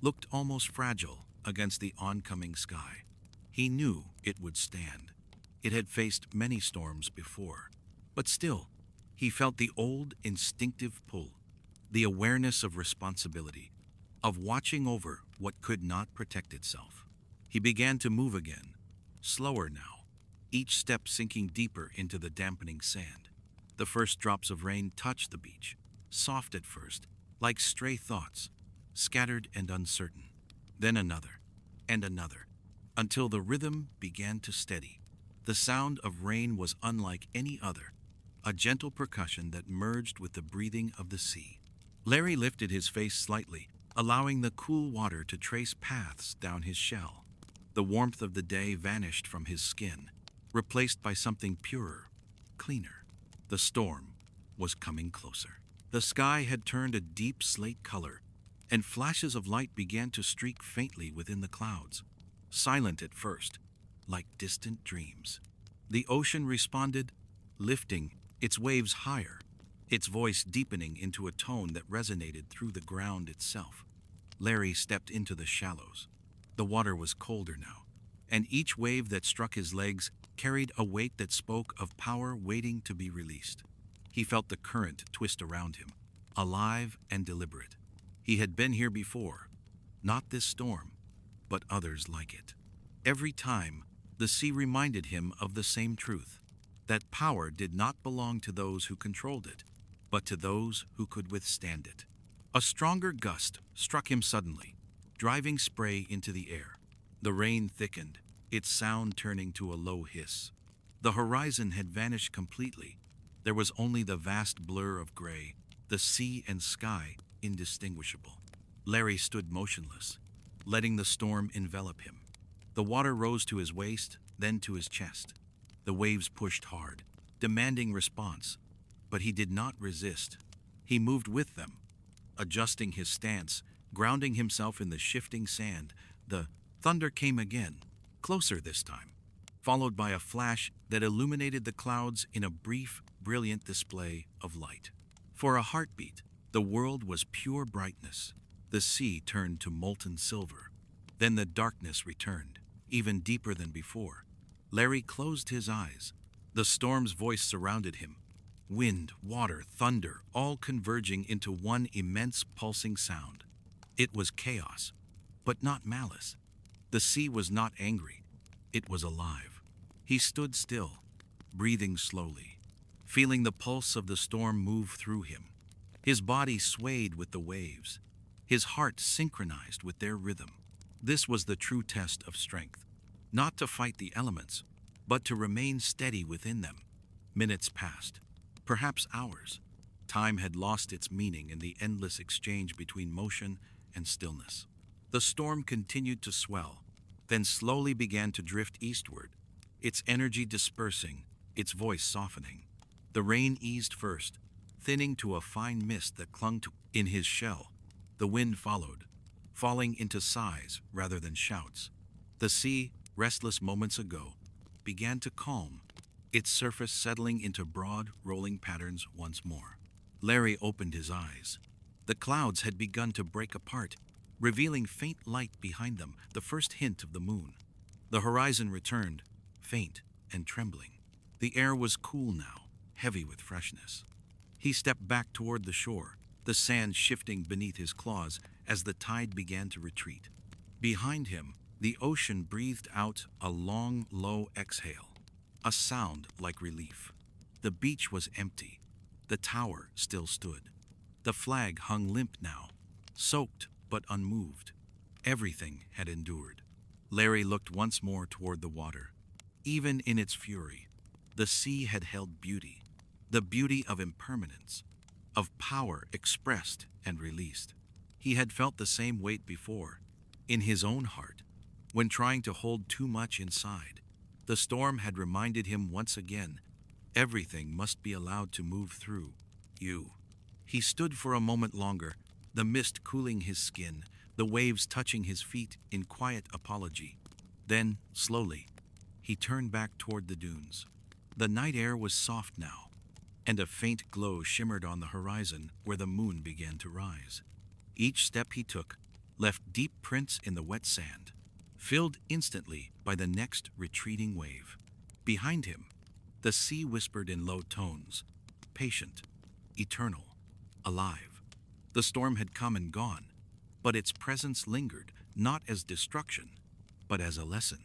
looked almost fragile against the oncoming sky. He knew it would stand. It had faced many storms before, but still, he felt the old instinctive pull, the awareness of responsibility, of watching over what could not protect itself. He began to move again, slower now, each step sinking deeper into the dampening sand. The first drops of rain touched the beach, soft at first, like stray thoughts, scattered and uncertain. Then another, and another, until the rhythm began to steady. The sound of rain was unlike any other, a gentle percussion that merged with the breathing of the sea. Larry lifted his face slightly, allowing the cool water to trace paths down his shell. The warmth of the day vanished from his skin, replaced by something purer, cleaner. The storm was coming closer. The sky had turned a deep slate color, and flashes of light began to streak faintly within the clouds, silent at first, like distant dreams. The ocean responded, lifting its waves higher, its voice deepening into a tone that resonated through the ground itself. Larry stepped into the shallows. The water was colder now, and each wave that struck his legs carried a weight that spoke of power waiting to be released. He felt the current twist around him, alive and deliberate. He had been here before, not this storm, but others like it. Every time, the sea reminded him of the same truth, that power did not belong to those who controlled it, but to those who could withstand it. A stronger gust struck him suddenly, driving spray into the air. The rain thickened, its sound turning to a low hiss. The horizon had vanished completely. There was only the vast blur of gray, the sea and sky indistinguishable. Larry stood motionless, letting the storm envelop him. The water rose to his waist, then to his chest. The waves pushed hard, demanding response, but he did not resist. He moved with them, adjusting his stance, grounding himself in the shifting sand. The thunder came again, closer this time, followed by a flash that illuminated the clouds in a brief, brilliant display of light. For a heartbeat, the world was pure brightness. The sea turned to molten silver. Then the darkness returned, even deeper than before. Larry closed his eyes. The storm's voice surrounded him. Wind, water, thunder, all converging into one immense pulsing sound. It was chaos, but not malice. The sea was not angry. It was alive. He stood still, breathing slowly, feeling the pulse of the storm move through him. His body swayed with the waves. His heart synchronized with their rhythm. This was the true test of strength. Not to fight the elements, but to remain steady within them. Minutes passed, perhaps hours. Time had lost its meaning in the endless exchange between motion and stillness. The storm continued to swell, then slowly began to drift eastward, its energy dispersing, its voice softening. The rain eased first, thinning to a fine mist that clung in his shell. The wind followed, falling into sighs rather than shouts. The sea, restless moments ago, began to calm, its surface settling into broad, rolling patterns once more. Larry opened his eyes. The clouds had begun to break apart, revealing faint light behind them, the first hint of the moon. The horizon returned, faint and trembling. The air was cool now, heavy with freshness. He stepped back toward the shore, the sand shifting beneath his claws as the tide began to retreat. Behind him, the ocean breathed out a long, low exhale, a sound like relief. The beach was empty. The tower still stood. The flag hung limp now, soaked but unmoved. Everything had endured. Larry looked once more toward the water. Even in its fury, the sea had held beauty, the beauty of impermanence, of power expressed and released. He had felt the same weight before, in his own heart, when trying to hold too much inside. The storm had reminded him once again, everything must be allowed to move through you. He stood for a moment longer, the mist cooling his skin, the waves touching his feet in quiet apology. Then, slowly, he turned back toward the dunes. The night air was soft now, and a faint glow shimmered on the horizon where the moon began to rise. Each step he took left deep prints in the wet sand, filled instantly by the next retreating wave. Behind him, the sea whispered in low tones, patient, eternal, alive. The storm had come and gone, but its presence lingered, not as destruction, but as a lesson.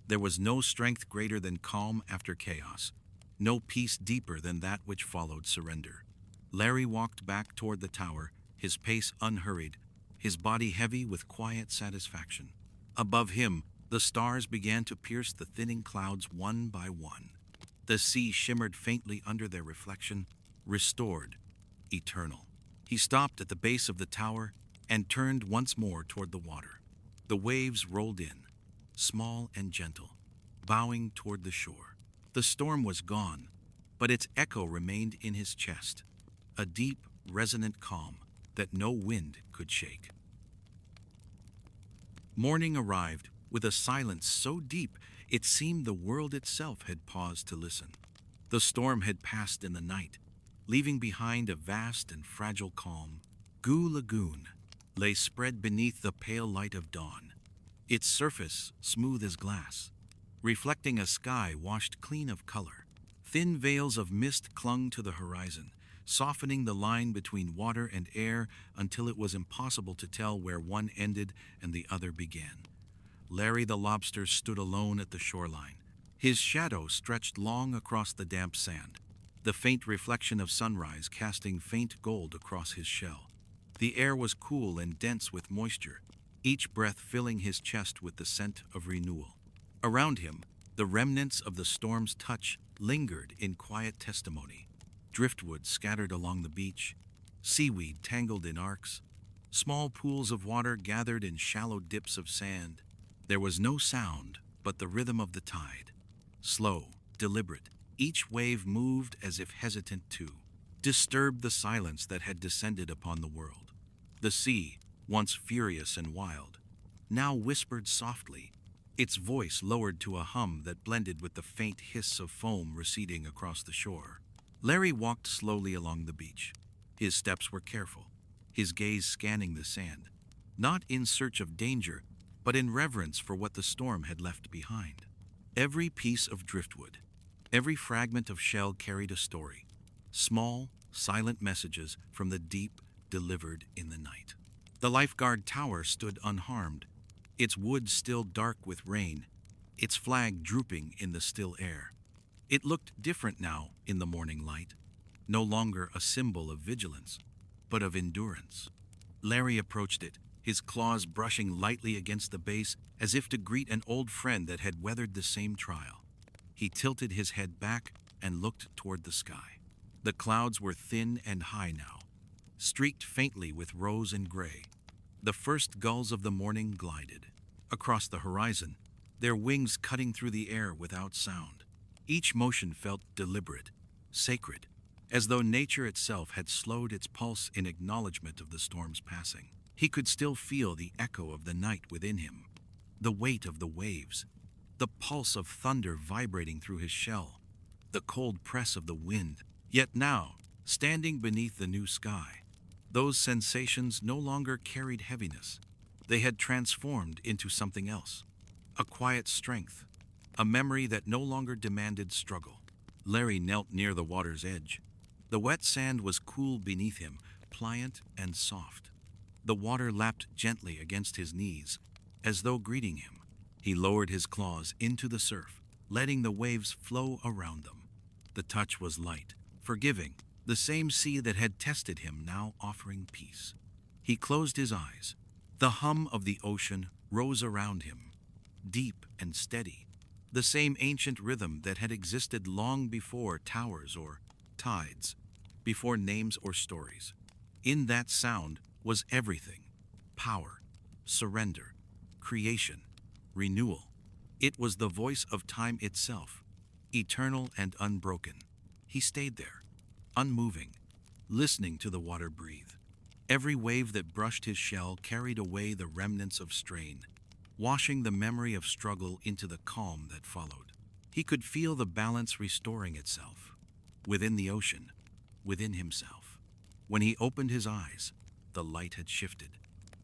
There was no strength greater than calm after chaos, no peace deeper than that which followed surrender. Larry walked back toward the tower, his pace unhurried, his body heavy with quiet satisfaction. Above him, the stars began to pierce the thinning clouds one by one. The sea shimmered faintly under their reflection, restored, eternal. He stopped at the base of the tower and turned once more toward the water. The waves rolled in, small and gentle, bowing toward the shore. The storm was gone, but its echo remained in his chest, a deep, resonant calm that no wind could shake. Morning arrived with a silence so deep it seemed the world itself had paused to listen. The storm had passed in the night, leaving behind a vast and fragile calm. Goo Lagoon lay spread beneath the pale light of dawn, its surface smooth as glass, reflecting a sky washed clean of color. Thin veils of mist clung to the horizon, softening the line between water and air until it was impossible to tell where one ended and the other began. Larry the Lobster stood alone at the shoreline. His shadow stretched long across the damp sand, the faint reflection of sunrise casting faint gold across his shell. The air was cool and dense with moisture, each breath filling his chest with the scent of renewal. Around him, the remnants of the storm's touch lingered in quiet testimony. Driftwood scattered along the beach, seaweed tangled in arcs, small pools of water gathered in shallow dips of sand. There was no sound but the rhythm of the tide. Slow, deliberate, each wave moved as if hesitant to disturb the silence that had descended upon the world. The sea, once furious and wild, now whispered softly, its voice lowered to a hum that blended with the faint hiss of foam receding across the shore. Larry walked slowly along the beach. His steps were careful, his gaze scanning the sand, not in search of danger, but in reverence for what the storm had left behind. Every piece of driftwood, every fragment of shell carried a story, small, silent messages from the deep delivered in the night. The lifeguard tower stood unharmed, its wood still dark with rain, its flag drooping in the still air. It looked different now in the morning light, no longer a symbol of vigilance, but of endurance. Larry approached it, his claws brushing lightly against the base as if to greet an old friend that had weathered the same trial. He tilted his head back and looked toward the sky. The clouds were thin and high now, streaked faintly with rose and gray. The first gulls of the morning glided across the horizon, their wings cutting through the air without sound. Each motion felt deliberate, sacred, as though nature itself had slowed its pulse in acknowledgement of the storm's passing. He could still feel the echo of the night within him, the weight of the waves, the pulse of thunder vibrating through his shell, the cold press of the wind. Yet now, standing beneath the new sky, those sensations no longer carried heaviness. They had transformed into something else, a quiet strength, a memory that no longer demanded struggle. Larry knelt near the water's edge. The wet sand was cool beneath him, pliant and soft. The water lapped gently against his knees, as though greeting him. He lowered his claws into the surf, letting the waves flow around them. The touch was light, forgiving, the same sea that had tested him now offering peace. He closed his eyes. The hum of the ocean rose around him, deep and steady, the same ancient rhythm that had existed long before towers or tides, before names or stories. In that sound was everything: power, surrender, creation, renewal. It was the voice of time itself, eternal and unbroken. He stayed there, unmoving, listening to the water breathe. Every wave that brushed his shell carried away the remnants of strain, washing the memory of struggle into the calm that followed. He could feel the balance restoring itself, within the ocean, within himself. When he opened his eyes, the light had shifted.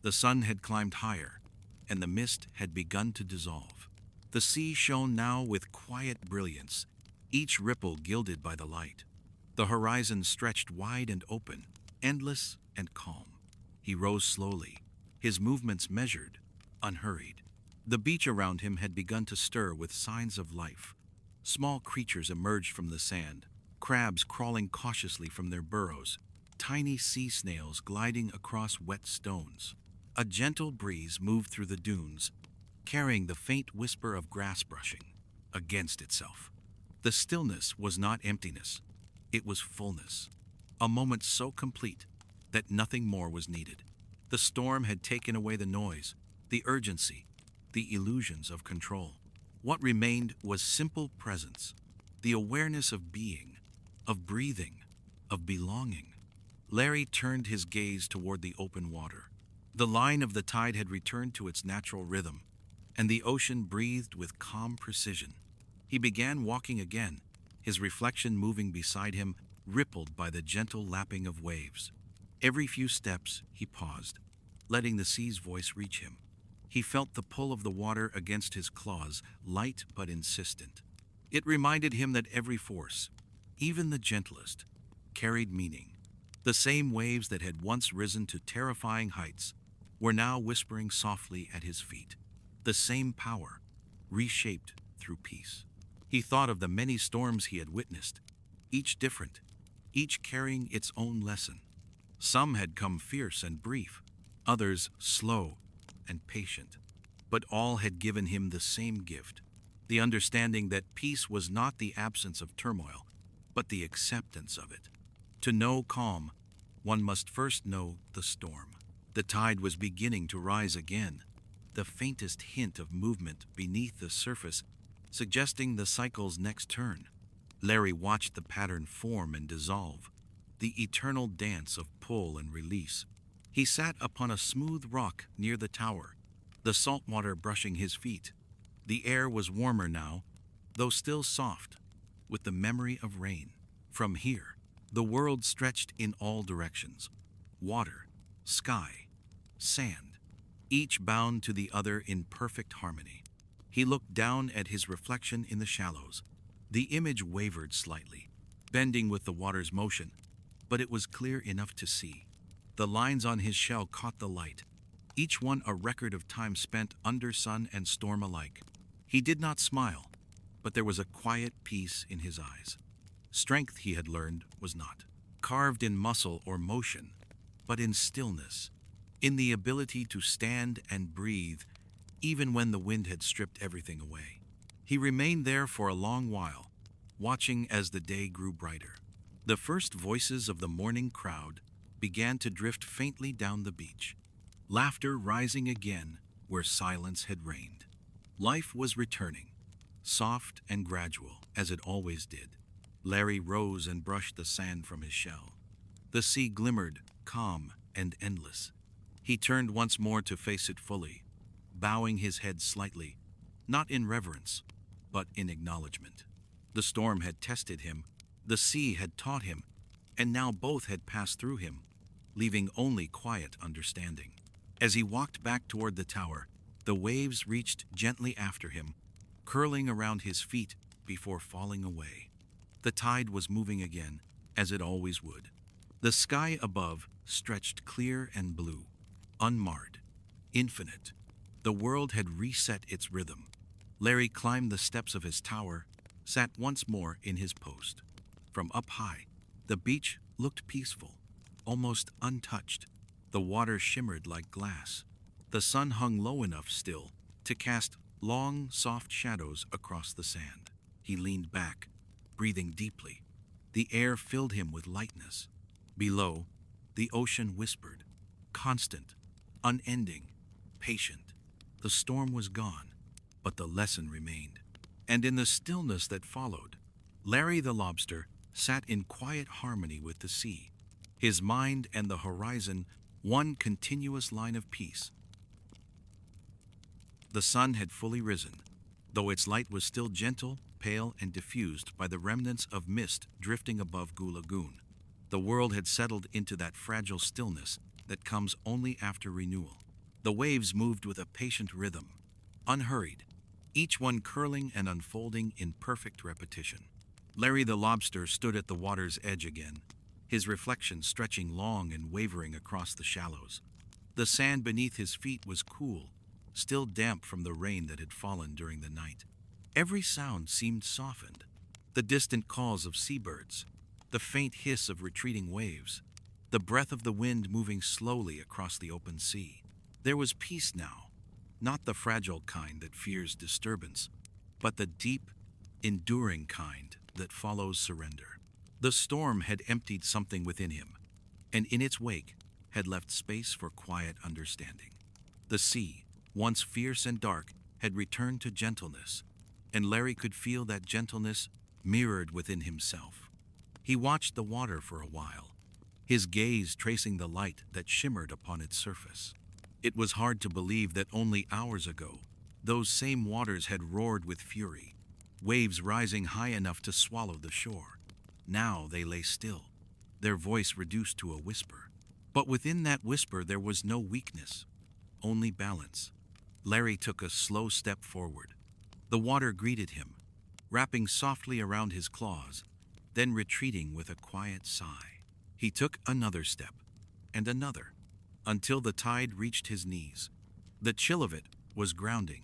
The sun had climbed higher, and the mist had begun to dissolve. The sea shone now with quiet brilliance, each ripple gilded by the light. The horizon stretched wide and open, endless and calm. He rose slowly, his movements measured, unhurried. The beach around him had begun to stir with signs of life. Small creatures emerged from the sand, crabs crawling cautiously from their burrows, tiny sea snails gliding across wet stones. A gentle breeze moved through the dunes, carrying the faint whisper of grass brushing against itself. The stillness was not emptiness, it was fullness, a moment so complete that nothing more was needed. The storm had taken away the noise, the urgency, the illusions of control. What remained was simple presence, the awareness of being, of breathing, of belonging. Larry turned his gaze toward the open water. The line of the tide had returned to its natural rhythm, and the ocean breathed with calm precision. He began walking again, his reflection moving beside him, rippled by the gentle lapping of waves. Every few steps, he paused, letting the sea's voice reach him. He felt the pull of the water against his claws, light but insistent. It reminded him that every force, even the gentlest, carried meaning. The same waves that had once risen to terrifying heights were now whispering softly at his feet. The same power, reshaped through peace. He thought of the many storms he had witnessed, each different, each carrying its own lesson. Some had come fierce and brief, others slow and patient. But all had given him the same gift, the understanding that peace was not the absence of turmoil, but the acceptance of it. To know calm, one must first know the storm. The tide was beginning to rise again, the faintest hint of movement beneath the surface suggesting the cycle's next turn. Larry watched the pattern form and dissolve, the eternal dance of pull and release. He sat upon a smooth rock near the tower, the salt water brushing his feet. The air was warmer now, though still soft, with the memory of rain. From here, the world stretched in all directions. Water, sky, sand, each bound to the other in perfect harmony. He looked down at his reflection in the shallows. The image wavered slightly, bending with the water's motion, but it was clear enough to see. The lines on his shell caught the light, each one a record of time spent under sun and storm alike. He did not smile, but there was a quiet peace in his eyes. Strength, he had learned, was not carved in muscle or motion, but in stillness, in the ability to stand and breathe, even when the wind had stripped everything away. He remained there for a long while, watching as the day grew brighter. The first voices of the morning crowd began to drift faintly down the beach, laughter rising again where silence had reigned. Life was returning, soft and gradual, as it always did. Larry rose and brushed the sand from his shell. The sea glimmered, calm and endless. He turned once more to face it fully, bowing his head slightly, not in reverence, but in acknowledgement. The storm had tested him, the sea had taught him, and now both had passed through him, leaving only quiet understanding. As he walked back toward the tower, the waves reached gently after him, curling around his feet before falling away. The tide was moving again, as it always would. The sky above stretched clear and blue, unmarred, infinite. The world had reset its rhythm. Larry climbed the steps of his tower, sat once more in his post. From up high, the beach looked peaceful, almost untouched. The water shimmered like glass. The sun hung low enough still to cast long, soft shadows across the sand. He leaned back, breathing deeply. The air filled him with lightness. Below, the ocean whispered, constant, unending, patient. The storm was gone, but the lesson remained. And in the stillness that followed, Larry the Lobster sat in quiet harmony with the sea, his mind and the horizon one continuous line of peace. The sun had fully risen, though its light was still gentle, pale, and diffused by the remnants of mist drifting above Goo Lagoon. The world had settled into that fragile stillness that comes only after renewal. The waves moved with a patient rhythm, unhurried, each one curling and unfolding in perfect repetition. Larry the Lobster stood at the water's edge again, his reflection stretching long and wavering across the shallows. The sand beneath his feet was cool, still damp from the rain that had fallen during the night. Every sound seemed softened. The distant calls of seabirds, the faint hiss of retreating waves, the breath of the wind moving slowly across the open sea. There was peace now, not the fragile kind that fears disturbance, but the deep, enduring kind that follows surrender. The storm had emptied something within him, and in its wake had left space for quiet understanding. The sea, once fierce and dark, had returned to gentleness, and Larry could feel that gentleness mirrored within himself. He watched the water for a while, his gaze tracing the light that shimmered upon its surface. It was hard to believe that only hours ago, those same waters had roared with fury, waves rising high enough to swallow the shore. Now they lay still, their voice reduced to a whisper. But within that whisper there was no weakness, only balance. Larry took a slow step forward. The water greeted him, wrapping softly around his claws, then retreating with a quiet sigh. He took another step, and another, until the tide reached his knees. The chill of it was grounding,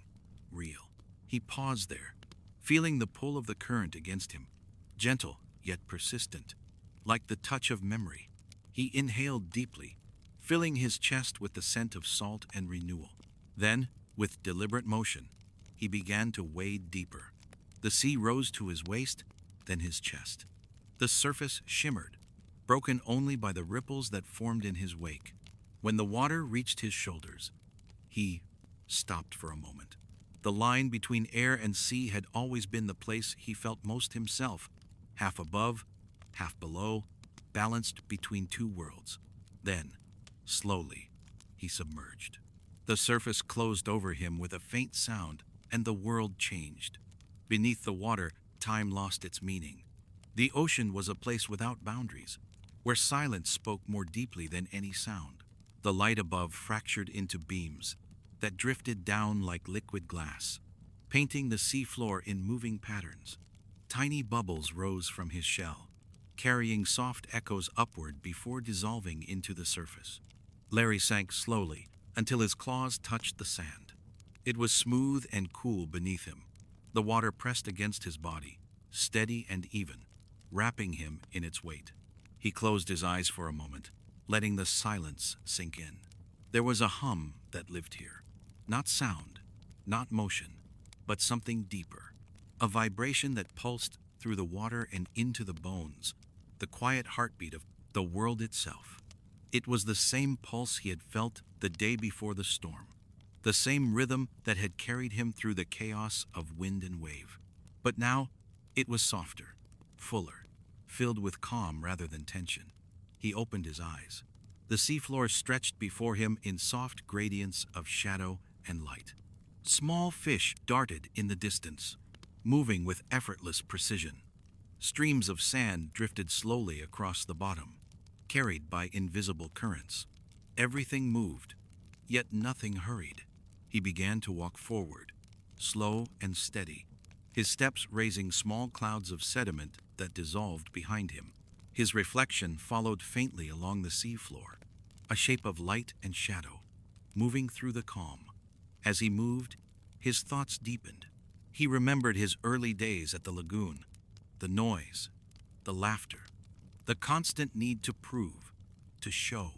real. He paused there, feeling the pull of the current against him, gentle yet persistent, like the touch of memory. He inhaled deeply, filling his chest with the scent of salt and renewal. Then, with deliberate motion, he began to wade deeper. The sea rose to his waist, then his chest. The surface shimmered, broken only by the ripples that formed in his wake. When the water reached his shoulders, he stopped for a moment. The line between air and sea had always been the place he felt most himself, half above, half below, balanced between two worlds. Then, slowly, he submerged. The surface closed over him with a faint sound, and the world changed. Beneath the water, time lost its meaning. The ocean was a place without boundaries, where silence spoke more deeply than any sound. The light above fractured into beams that drifted down like liquid glass, painting the seafloor in moving patterns. Tiny bubbles rose from his shell, carrying soft echoes upward before dissolving into the surface. Larry sank slowly until his claws touched the sand. It was smooth and cool beneath him. The water pressed against his body, steady and even, wrapping him in its weight. He closed his eyes for a moment, letting the silence sink in. There was a hum that lived here. Not sound, not motion, but something deeper. A vibration that pulsed through the water and into the bones, the quiet heartbeat of the world itself. It was the same pulse he had felt the day before the storm, the same rhythm that had carried him through the chaos of wind and wave. But now, it was softer, fuller, filled with calm rather than tension. He opened his eyes. The seafloor stretched before him in soft gradients of shadow and light. Small fish darted in the distance, moving with effortless precision. Streams of sand drifted slowly across the bottom, carried by invisible currents. Everything moved, yet nothing hurried. He began to walk forward, slow and steady, his steps raising small clouds of sediment that dissolved behind him. His reflection followed faintly along the seafloor, a shape of light and shadow, moving through the calm. As he moved, his thoughts deepened. He remembered his early days at the lagoon, the noise, the laughter, the constant need to prove, to show,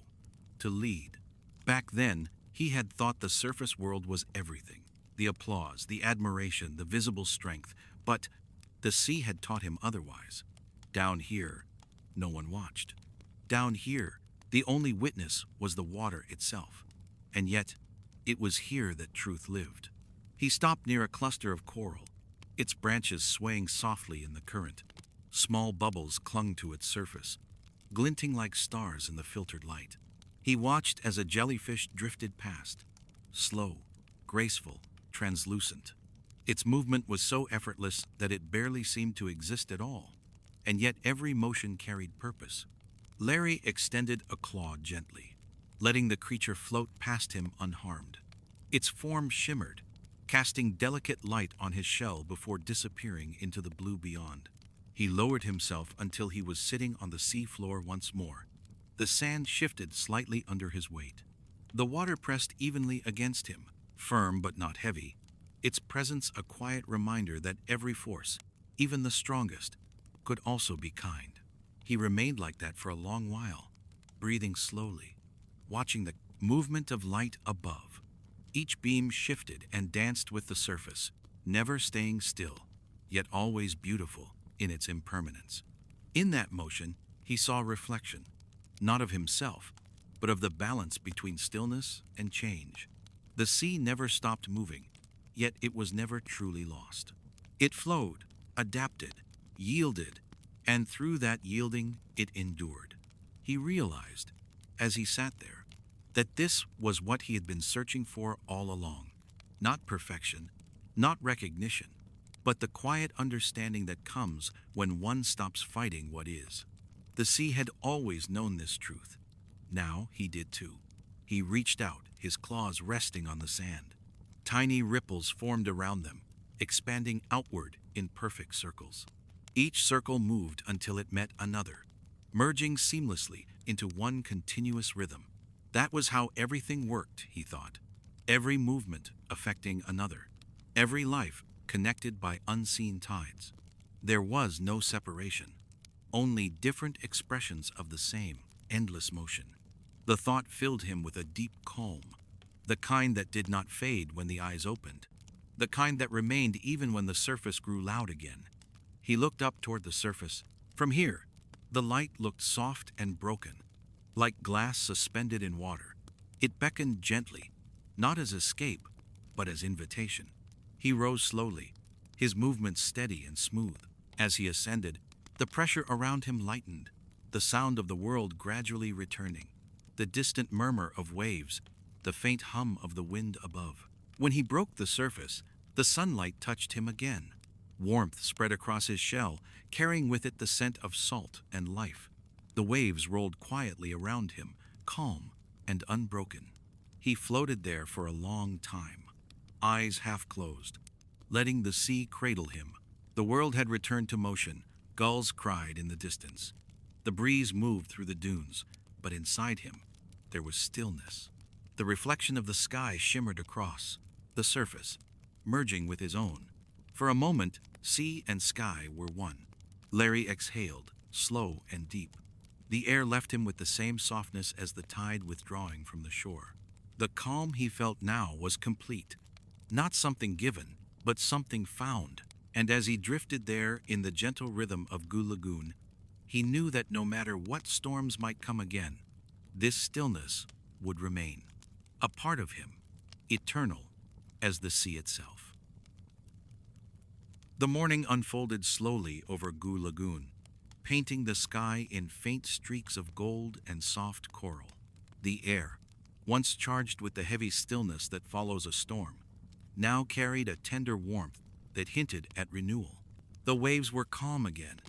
to lead. Back then, he had thought the surface world was everything, the applause, the admiration, the visible strength, but the sea had taught him otherwise. Down here, no one watched. Down here, the only witness was the water itself. And yet, it was here that truth lived. He stopped near a cluster of coral, its branches swaying softly in the current. Small bubbles clung to its surface, glinting like stars in the filtered light. He watched as a jellyfish drifted past, slow, graceful, translucent. Its movement was so effortless that it barely seemed to exist at all, and yet every motion carried purpose. Larry extended a claw gently, letting the creature float past him unharmed. Its form shimmered, casting delicate light on his shell before disappearing into the blue beyond. He lowered himself until he was sitting on the sea floor once more. The sand shifted slightly under his weight. The water pressed evenly against him, firm but not heavy, its presence a quiet reminder that every force, even the strongest, could also be kind. He remained like that for a long while, breathing slowly, watching the movement of light above. Each beam shifted and danced with the surface, never staying still, yet always beautiful in its impermanence. In that motion, he saw reflection, not of himself, but of the balance between stillness and change. The sea never stopped moving, yet it was never truly lost. It flowed, adapted, yielded, and through that yielding, it endured. He realized, as he sat there, that this was what he had been searching for all along. Not perfection, not recognition, but the quiet understanding that comes when one stops fighting what is. The sea had always known this truth. Now he did too. He reached out, his claws resting on the sand. Tiny ripples formed around them, expanding outward in perfect circles. Each circle moved until it met another, merging seamlessly into one continuous rhythm. That was how everything worked, he thought. Every movement affecting another. Every life connected by unseen tides. There was no separation, only different expressions of the same endless motion. The thought filled him with a deep calm, the kind that did not fade when the eyes opened, the kind that remained even when the surface grew loud again. He looked up toward the surface. From here, the light looked soft and broken, like glass suspended in water. It beckoned gently, not as escape, but as invitation. He rose slowly, his movements steady and smooth. As he ascended, the pressure around him lightened, the sound of the world gradually returning, the distant murmur of waves, the faint hum of the wind above. When he broke the surface, the sunlight touched him again. Warmth spread across his shell, carrying with it the scent of salt and life. The waves rolled quietly around him, calm and unbroken. He floated there for a long time, eyes half closed, letting the sea cradle him. The world had returned to motion. Gulls cried in the distance. The breeze moved through the dunes, but inside him, there was stillness. The reflection of the sky shimmered across the surface, merging with his own. For a moment, sea and sky were one. Larry exhaled, slow and deep. The air left him with the same softness as the tide withdrawing from the shore. The calm he felt now was complete. Not something given, but something found. And as he drifted there in the gentle rhythm of Goo Lagoon, he knew that no matter what storms might come again, this stillness would remain, a part of him, eternal as the sea itself. The morning unfolded slowly over Goo Lagoon, painting the sky in faint streaks of gold and soft coral. The air, once charged with the heavy stillness that follows a storm, now carried a tender warmth that hinted at renewal. The waves were calm again,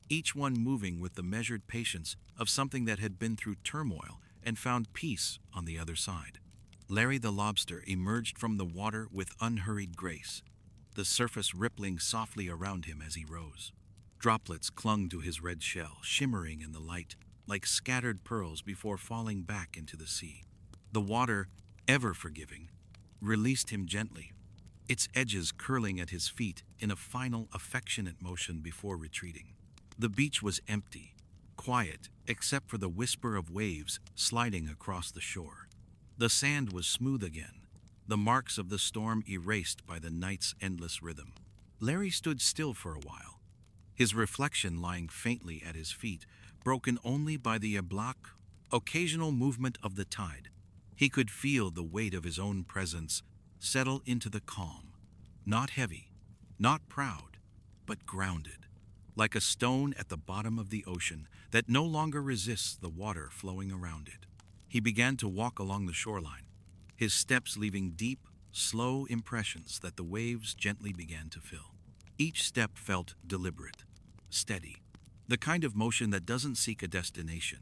each one moving with the measured patience of something that had been through turmoil and found peace on the other side. Larry the Lobster emerged from the water with unhurried grace, the surface rippling softly around him as he rose. Droplets clung to his red shell, shimmering in the light like scattered pearls before falling back into the sea. The water, ever forgiving, released him gently, its edges curling at his feet in a final affectionate motion before retreating. The beach was empty, quiet except for the whisper of waves sliding across the shore. The sand was smooth again, the marks of the storm erased by the night's endless rhythm. Larry stood still for a while, his reflection lying faintly at his feet, broken only by the occasional movement of the tide. He could feel the weight of his own presence settle into the calm, not heavy, not proud, but grounded, like a stone at the bottom of the ocean that no longer resists the water flowing around it. He began to walk along the shoreline, his steps leaving deep, slow impressions that the waves gently began to fill. Each step felt deliberate, steady, the kind of motion that doesn't seek a destination,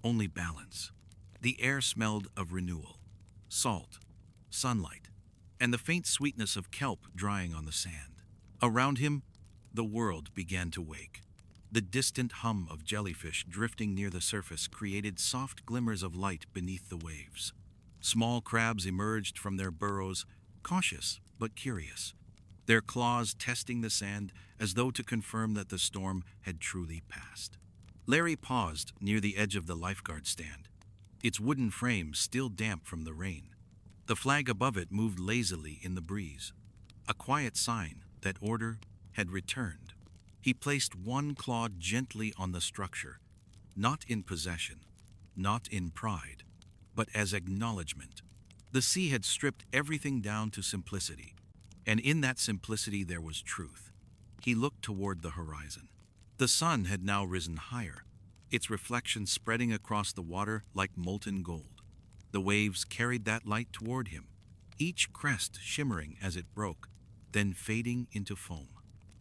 only balance. The air smelled of renewal, salt, sunlight, and the faint sweetness of kelp drying on the sand. Around him, the world began to wake. The distant hum of jellyfish drifting near the surface created soft glimmers of light beneath the waves. Small crabs emerged from their burrows, cautious but curious, their claws testing the sand as though to confirm that the storm had truly passed. Larry paused near the edge of the lifeguard stand, its wooden frame still damp from the rain. The flag above it moved lazily in the breeze, a quiet sign that order had returned. He placed one claw gently on the structure, not in possession, not in pride, but as acknowledgement. The sea had stripped everything down to simplicity, and in that simplicity there was truth. He looked toward the horizon. The sun had now risen higher, its reflection spreading across the water like molten gold. The waves carried that light toward him, each crest shimmering as it broke, then fading into foam.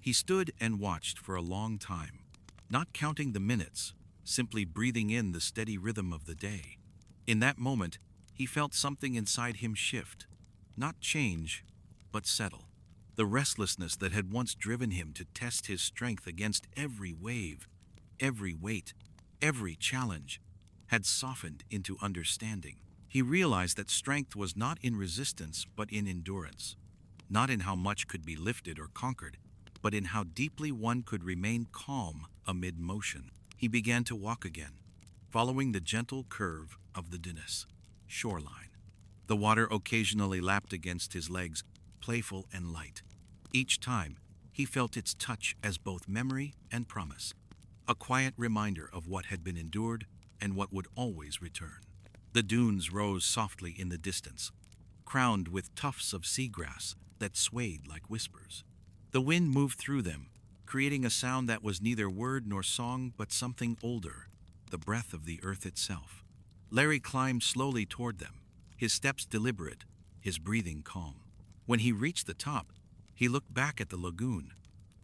He stood and watched for a long time, not counting the minutes, simply breathing in the steady rhythm of the day. In that moment, he felt something inside him shift, not change, but settle. The restlessness that had once driven him to test his strength against every wave, every weight, every challenge, had softened into understanding. He realized that strength was not in resistance but in endurance, not in how much could be lifted or conquered, but in how deeply one could remain calm amid motion. He began to walk again, following the gentle curve of the Dennis shoreline. The water occasionally lapped against his legs, playful and light. Each time, he felt its touch as both memory and promise, a quiet reminder of what had been endured and what would always return. The dunes rose softly in the distance, crowned with tufts of seagrass that swayed like whispers. The wind moved through them, creating a sound that was neither word nor song but something older, the breath of the earth itself. Larry climbed slowly toward them, his steps deliberate, his breathing calm. When he reached the top, he looked back at the lagoon.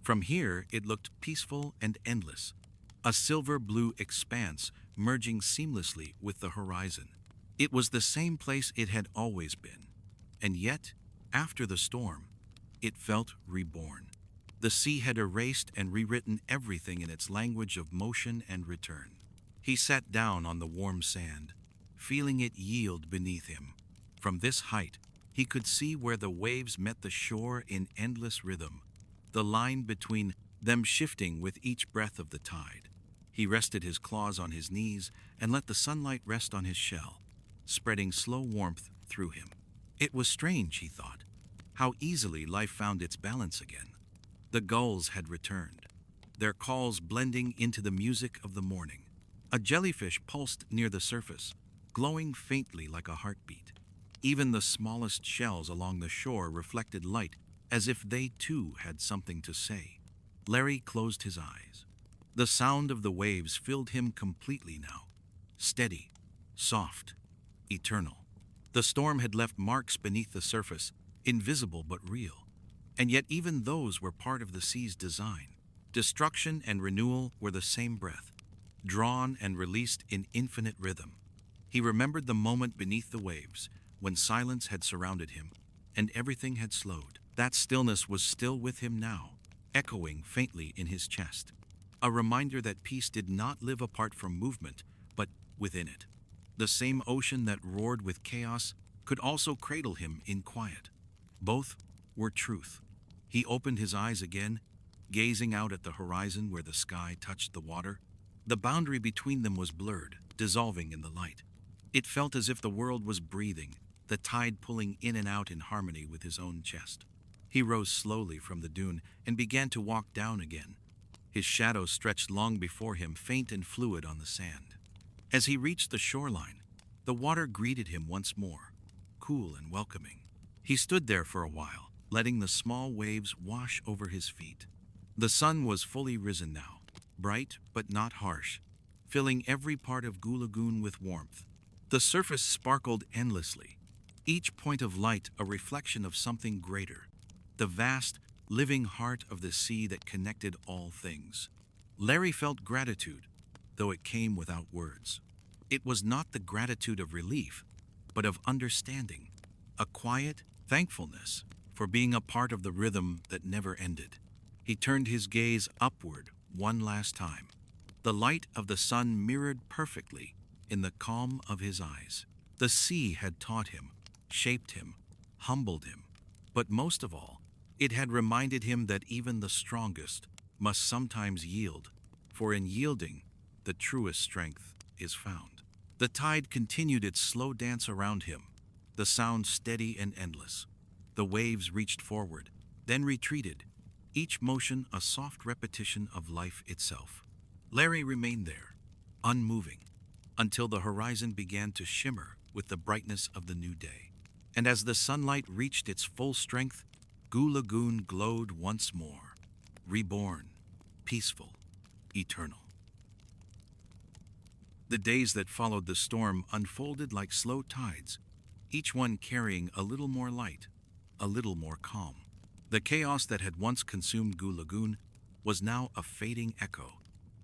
From here, it looked peaceful and endless, a silver-blue expanse merging seamlessly with the horizon. It was the same place it had always been, and yet, after the storm, it felt reborn. The sea had erased and rewritten everything in its language of motion and return. He sat down on the warm sand, feeling it yield beneath him. From this height, he could see where the waves met the shore in endless rhythm, the line between them shifting with each breath of the tide. He rested his claws on his knees and let the sunlight rest on his shell, spreading slow warmth through him. It was strange, he thought, how easily life found its balance again. The gulls had returned, their calls blending into the music of the morning. A jellyfish pulsed near the surface, glowing faintly like a heartbeat. Even the smallest shells along the shore reflected light, as if they too had something to say. Larry closed his eyes. The sound of the waves filled him completely now, steady, soft, eternal. The storm had left marks beneath the surface, invisible but real. And yet even those were part of the sea's design. Destruction and renewal were the same breath, drawn and released in infinite rhythm. He remembered the moment beneath the waves, when silence had surrounded him, and everything had slowed. That stillness was still with him now, echoing faintly in his chest. A reminder that peace did not live apart from movement, but within it. The same ocean that roared with chaos could also cradle him in quiet. Both were truth. He opened his eyes again, gazing out at the horizon where the sky touched the water. The boundary between them was blurred, dissolving in the light. It felt as if the world was breathing, the tide pulling in and out in harmony with his own chest. He rose slowly from the dune and began to walk down again. His shadow stretched long before him, faint and fluid on the sand. As he reached the shoreline, the water greeted him once more, cool and welcoming. He stood there for a while, letting the small waves wash over his feet. The sun was fully risen now, bright but not harsh, filling every part of Goo Lagoon with warmth. The surface sparkled endlessly, each point of light a reflection of something greater, the vast, living heart of the sea that connected all things. Larry felt gratitude, though it came without words. It was not the gratitude of relief, but of understanding, a quiet thankfulness for being a part of the rhythm that never ended. He turned his gaze upward one last time. The light of the sun mirrored perfectly in the calm of his eyes. The sea had taught him, shaped him, humbled him, but most of all, it had reminded him that even the strongest must sometimes yield, for in yielding, the truest strength is found. The tide continued its slow dance around him, the sound steady and endless. The waves reached forward, then retreated, each motion a soft repetition of life itself. Larry remained there, unmoving, until the horizon began to shimmer with the brightness of the new day. And as the sunlight reached its full strength, Goo Lagoon glowed once more, reborn, peaceful, eternal. The days that followed the storm unfolded like slow tides, each one carrying a little more light, a little more calm. The chaos that had once consumed Goo Lagoon was now a fading echo,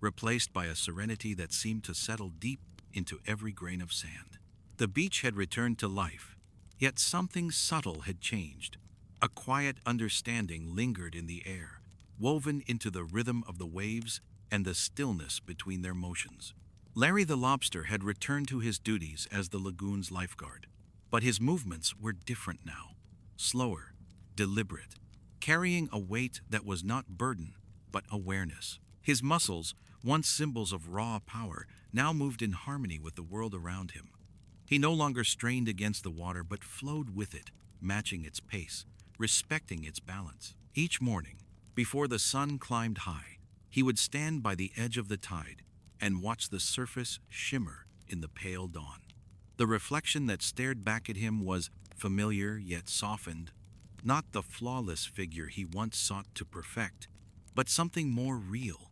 replaced by a serenity that seemed to settle deep into every grain of sand. The beach had returned to life, yet something subtle had changed. A quiet understanding lingered in the air, woven into the rhythm of the waves and the stillness between their motions. Larry the Lobster had returned to his duties as the lagoon's lifeguard, but his movements were different now, slower, deliberate, carrying a weight that was not burden, but awareness. His muscles, once symbols of raw power, now moved in harmony with the world around him. He no longer strained against the water but flowed with it, matching its pace, respecting its balance. Each morning, before the sun climbed high, he would stand by the edge of the tide and watch the surface shimmer in the pale dawn. The reflection that stared back at him was familiar yet softened, not the flawless figure he once sought to perfect, but something more real,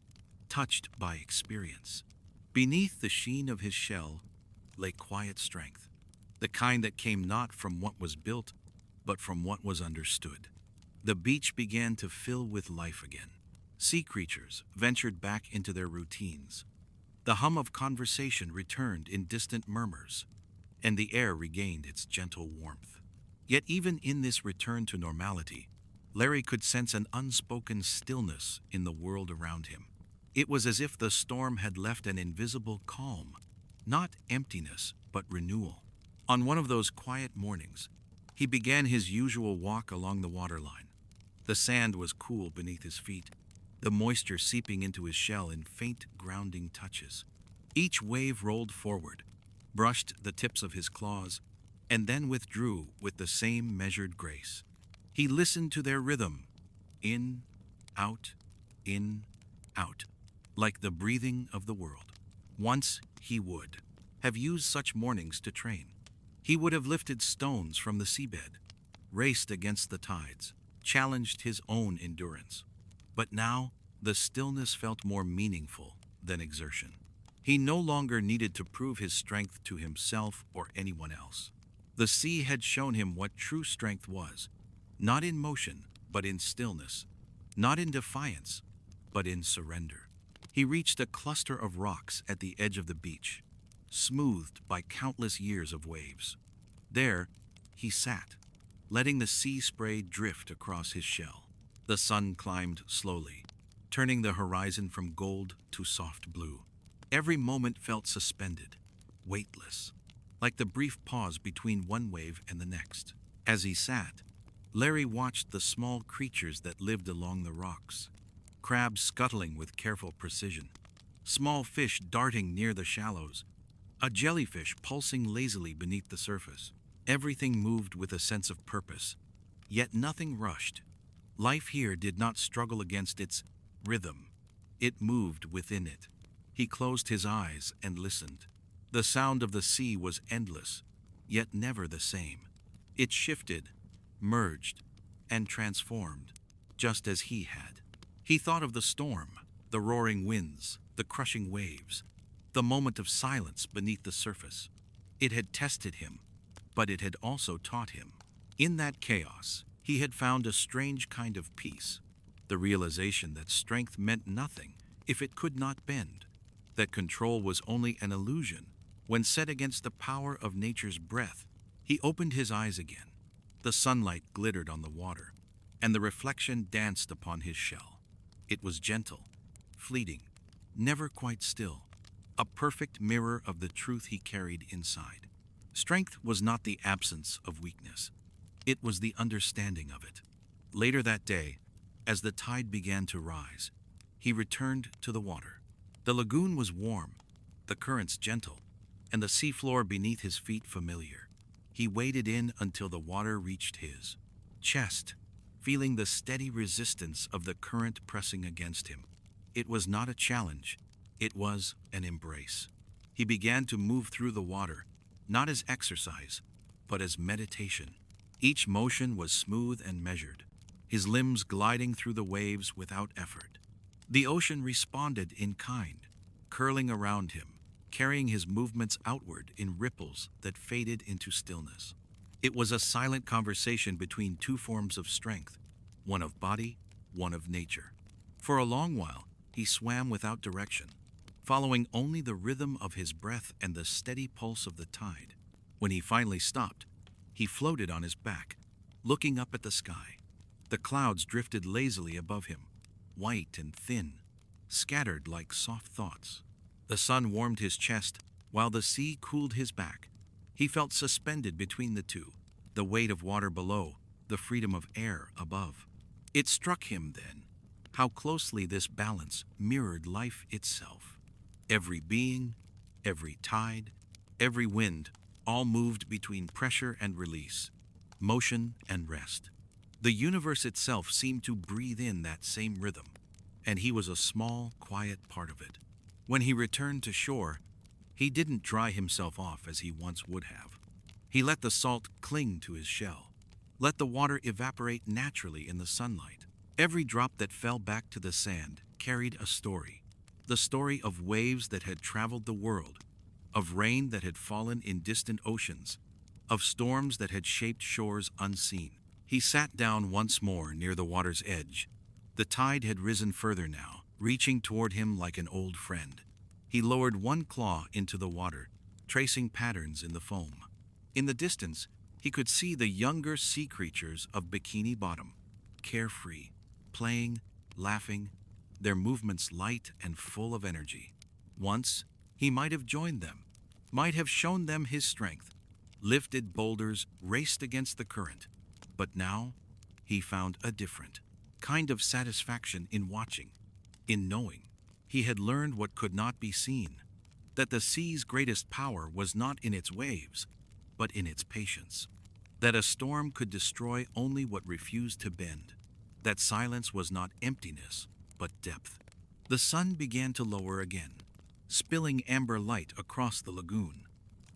touched by experience. Beneath the sheen of his shell lay quiet strength, the kind that came not from what was built, but from what was understood. The beach began to fill with life again. Sea creatures ventured back into their routines. The hum of conversation returned in distant murmurs, and the air regained its gentle warmth. Yet even in this return to normality, Larry could sense an unspoken stillness in the world around him. It was as if the storm had left an invisible calm, not emptiness, but renewal. On one of those quiet mornings, he began his usual walk along the waterline. The sand was cool beneath his feet, the moisture seeping into his shell in faint grounding touches. Each wave rolled forward, brushed the tips of his claws, and then withdrew with the same measured grace. He listened to their rhythm, in, out, like the breathing of the world. Once he would have used such mornings to train. He would have lifted stones from the seabed, raced against the tides, challenged his own endurance. But now, the stillness felt more meaningful than exertion. He no longer needed to prove his strength to himself or anyone else. The sea had shown him what true strength was, not in motion, but in stillness, not in defiance, but in surrender. He reached a cluster of rocks at the edge of the beach, smoothed by countless years of waves. There, he sat, letting the sea spray drift across his shell. The sun climbed slowly, turning the horizon from gold to soft blue. Every moment felt suspended, weightless, like the brief pause between one wave and the next. As he sat, Larry watched the small creatures that lived along the rocks. Crabs scuttling with careful precision, small fish darting near the shallows, a jellyfish pulsing lazily beneath the surface. Everything moved with a sense of purpose, yet nothing rushed. Life here did not struggle against its rhythm. It moved within it. He closed his eyes and listened. The sound of the sea was endless, yet never the same. It shifted, merged, and transformed, just as he had. He thought of the storm, the roaring winds, the crushing waves, the moment of silence beneath the surface. It had tested him, but it had also taught him. In that chaos, he had found a strange kind of peace, the realization that strength meant nothing if it could not bend, that control was only an illusion when set against the power of nature's breath. He opened his eyes again. The sunlight glittered on the water, and the reflection danced upon his shell. It was gentle, fleeting, never quite still, a perfect mirror of the truth he carried inside. Strength was not the absence of weakness. It was the understanding of it. Later that day, as the tide began to rise, he returned to the water. The lagoon was warm, the currents gentle, and the seafloor beneath his feet familiar. He waded in until the water reached his chest, feeling the steady resistance of the current pressing against him. It was not a challenge, it was an embrace. He began to move through the water, not as exercise, but as meditation. Each motion was smooth and measured, his limbs gliding through the waves without effort. The ocean responded in kind, curling around him, carrying his movements outward in ripples that faded into stillness. It was a silent conversation between two forms of strength, one of body, one of nature. For a long while, he swam without direction, following only the rhythm of his breath and the steady pulse of the tide. When he finally stopped, he floated on his back, looking up at the sky. The clouds drifted lazily above him, white and thin, scattered like soft thoughts. The sun warmed his chest, while the sea cooled his back. He felt suspended between the two, the weight of water below, the freedom of air above. It struck him then, how closely this balance mirrored life itself. Every being, every tide, every wind, all moved between pressure and release, motion and rest. The universe itself seemed to breathe in that same rhythm, and he was a small, quiet part of it. When he returned to shore, he didn't dry himself off as he once would have. He let the salt cling to his shell, let the water evaporate naturally in the sunlight. Every drop that fell back to the sand carried a story. The story of waves that had traveled the world, of rain that had fallen in distant oceans, of storms that had shaped shores unseen. He sat down once more near the water's edge. The tide had risen further now, reaching toward him like an old friend. He lowered one claw into the water, tracing patterns in the foam. In the distance, he could see the younger sea creatures of Bikini Bottom, carefree, playing, laughing, their movements light and full of energy. Once, he might have joined them, might have shown them his strength, lifted boulders, raced against the current. But now, he found a different kind of satisfaction in watching, in knowing. He had learned what could not be seen, that the sea's greatest power was not in its waves, but in its patience. That a storm could destroy only what refused to bend. That silence was not emptiness, but depth. The sun began to lower again, spilling amber light across the lagoon.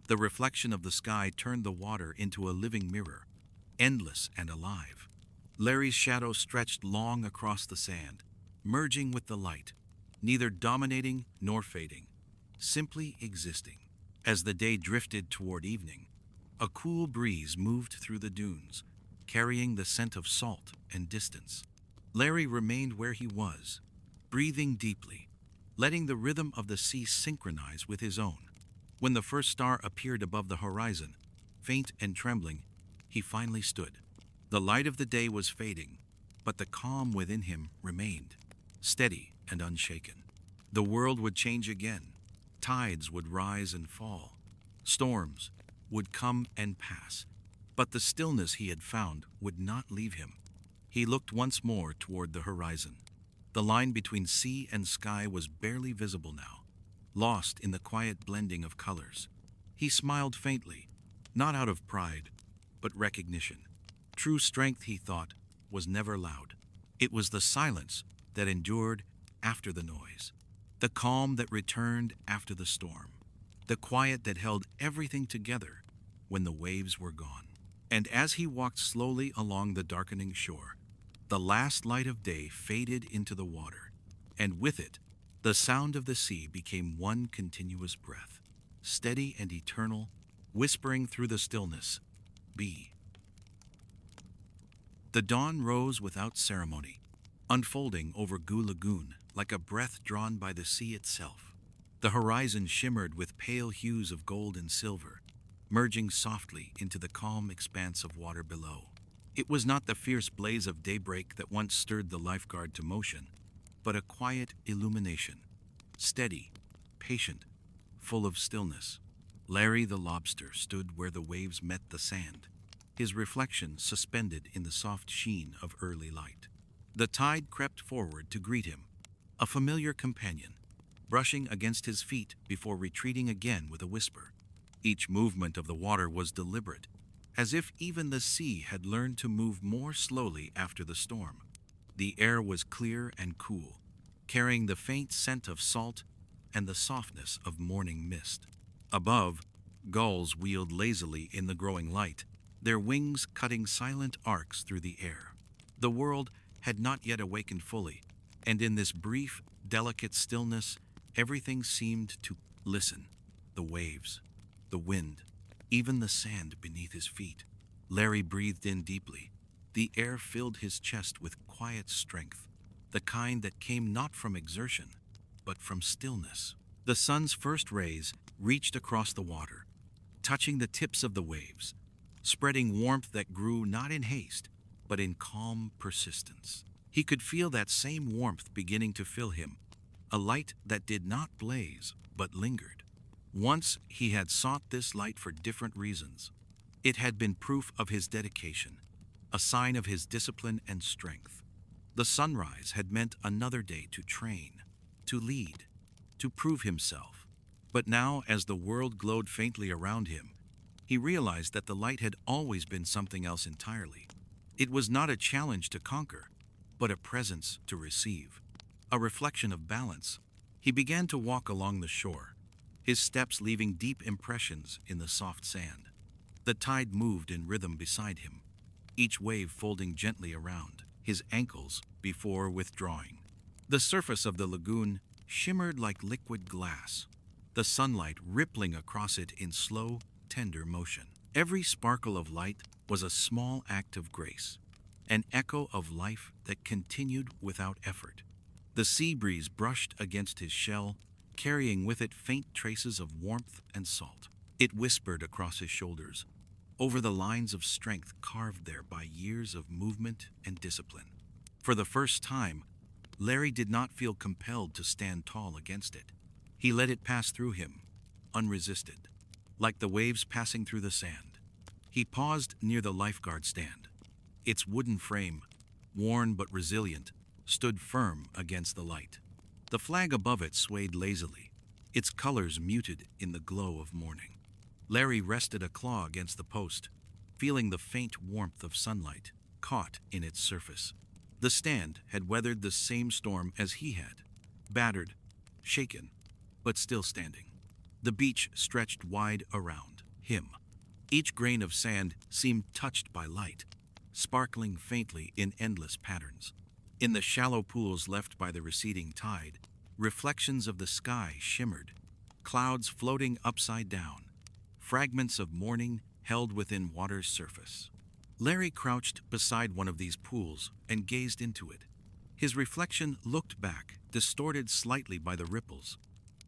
The reflection of the sky turned the water into a living mirror, endless and alive. Larry's shadow stretched long across the sand, merging with the light, neither dominating nor fading, simply existing. As the day drifted toward evening, a cool breeze moved through the dunes, carrying the scent of salt and distance. Larry remained where he was, breathing deeply, letting the rhythm of the sea synchronize with his own. When the first star appeared above the horizon, faint and trembling, he finally stood. The light of the day was fading, but the calm within him remained, steady and unshaken. The world would change again. Tides would rise and fall. Storms would come and pass. But the stillness he had found would not leave him. He looked once more toward the horizon. The line between sea and sky was barely visible now, lost in the quiet blending of colors. He smiled faintly, not out of pride, but recognition. True strength, he thought, was never loud. It was the silence that endured after the noise, the calm that returned after the storm, the quiet that held everything together when the waves were gone. And as he walked slowly along the darkening shore, the last light of day faded into the water, and with it, the sound of the sea became one continuous breath, steady and eternal, whispering through the stillness, "Be." The dawn rose without ceremony, unfolding over Goo Lagoon like a breath drawn by the sea itself. The horizon shimmered with pale hues of gold and silver, merging softly into the calm expanse of water below. It was not the fierce blaze of daybreak that once stirred the lifeguard to motion, but a quiet illumination, steady, patient, full of stillness. Larry the Lobster stood where the waves met the sand, his reflection suspended in the soft sheen of early light. The tide crept forward to greet him, a familiar companion, brushing against his feet before retreating again with a whisper. Each movement of the water was deliberate, as if even the sea had learned to move more slowly after the storm. The air was clear and cool, carrying the faint scent of salt and the softness of morning mist. Above, gulls wheeled lazily in the growing light, their wings cutting silent arcs through the air. The world had not yet awakened fully, and in this brief, delicate stillness, everything seemed to listen. The waves, the wind, even the sand beneath his feet. Larry breathed in deeply. The air filled his chest with quiet strength, the kind that came not from exertion, but from stillness. The sun's first rays reached across the water, touching the tips of the waves, spreading warmth that grew not in haste, but in calm persistence. He could feel that same warmth beginning to fill him, a light that did not blaze, but lingered. Once he had sought this light for different reasons. It had been proof of his dedication, a sign of his discipline and strength. The sunrise had meant another day to train, to lead, to prove himself. But now, as the world glowed faintly around him, he realized that the light had always been something else entirely. It was not a challenge to conquer, but a presence to receive, a reflection of balance. He began to walk along the shore, his steps leaving deep impressions in the soft sand. The tide moved in rhythm beside him, each wave folding gently around his ankles before withdrawing. The surface of the lagoon shimmered like liquid glass, the sunlight rippling across it in slow, tender motion. Every sparkle of light was a small act of grace, an echo of life that continued without effort. The sea breeze brushed against his shell, carrying with it faint traces of warmth and salt. It whispered across his shoulders, over the lines of strength carved there by years of movement and discipline. For the first time, Larry did not feel compelled to stand tall against it. He let it pass through him, unresisted, like the waves passing through the sand. He paused near the lifeguard stand. Its wooden frame, worn but resilient, stood firm against the light. The flag above it swayed lazily, its colors muted in the glow of morning. Larry rested a claw against the post, feeling the faint warmth of sunlight caught in its surface. The stand had weathered the same storm as he had, battered, shaken, but still standing. The beach stretched wide around him. Each grain of sand seemed touched by light, sparkling faintly in endless patterns. In the shallow pools left by the receding tide, reflections of the sky shimmered, clouds floating upside down, fragments of morning held within water's surface. Larry crouched beside one of these pools and gazed into it. His reflection looked back, distorted slightly by the ripples.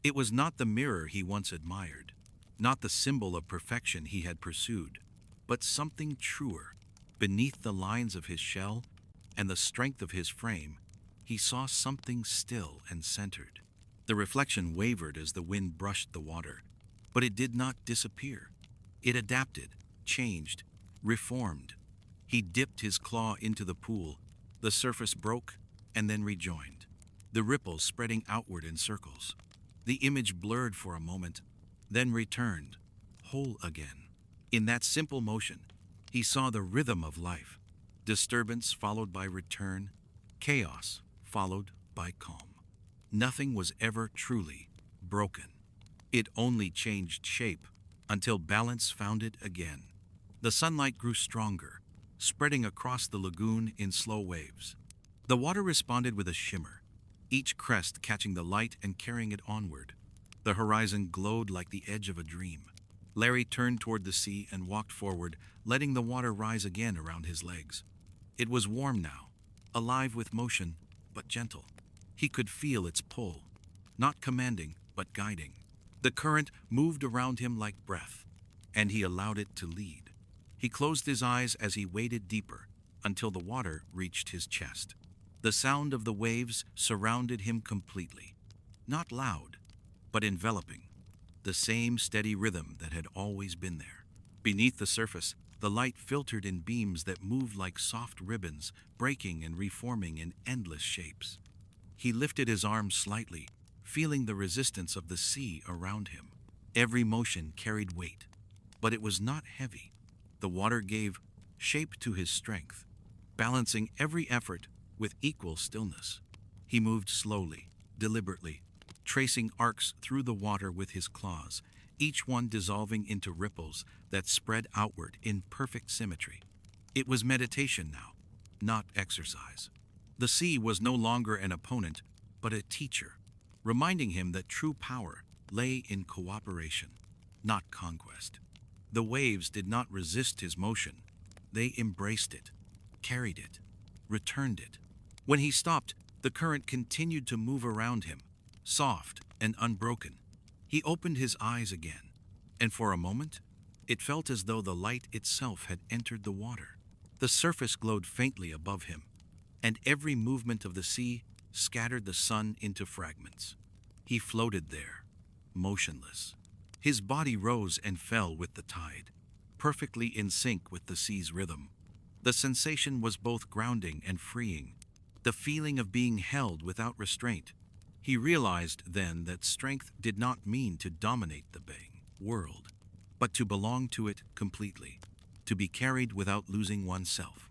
It was not the mirror he once admired, not the symbol of perfection he had pursued, but something truer. Beneath the lines of his shell and the strength of his frame, he saw something still and centered. The reflection wavered as the wind brushed the water, but it did not disappear. It adapted, changed, reformed. He dipped his claw into the pool. The surface broke and then rejoined, the ripples spreading outward in circles. The image blurred for a moment, then returned, whole again. In that simple motion, he saw the rhythm of life, disturbance followed by return, chaos followed by calm. Nothing was ever truly broken. It only changed shape until balance found it again. The sunlight grew stronger, spreading across the lagoon in slow waves. The water responded with a shimmer, each crest catching the light and carrying it onward. The horizon glowed like the edge of a dream. Larry turned toward the sea and walked forward, letting the water rise again around his legs. It was warm now, alive with motion, but gentle. He could feel its pull, not commanding, but guiding. The current moved around him like breath, and he allowed it to lead. He closed his eyes as he waded deeper, until the water reached his chest. The sound of the waves surrounded him completely, not loud, but enveloping, the same steady rhythm that had always been there. Beneath the surface, the light filtered in beams that moved like soft ribbons, breaking and reforming in endless shapes. He lifted his arms slightly, feeling the resistance of the sea around him. Every motion carried weight, but it was not heavy. The water gave shape to his strength, balancing every effort with equal stillness. He moved slowly, deliberately, tracing arcs through the water with his claws, each one dissolving into ripples that spread outward in perfect symmetry. It was meditation now, not exercise. The sea was no longer an opponent, but a teacher, reminding him that true power lay in cooperation, not conquest. The waves did not resist his motion. They embraced it, carried it, returned it. When he stopped, the current continued to move around him, soft and unbroken. He opened his eyes again, and for a moment, it felt as though the light itself had entered the water. The surface glowed faintly above him, and every movement of the sea scattered the sun into fragments. He floated there, motionless. His body rose and fell with the tide, perfectly in sync with the sea's rhythm. The sensation was both grounding and freeing. the feeling of being held without restraint. He realized then that strength did not mean to dominate the big world, but to belong to it completely, to be carried without losing oneself.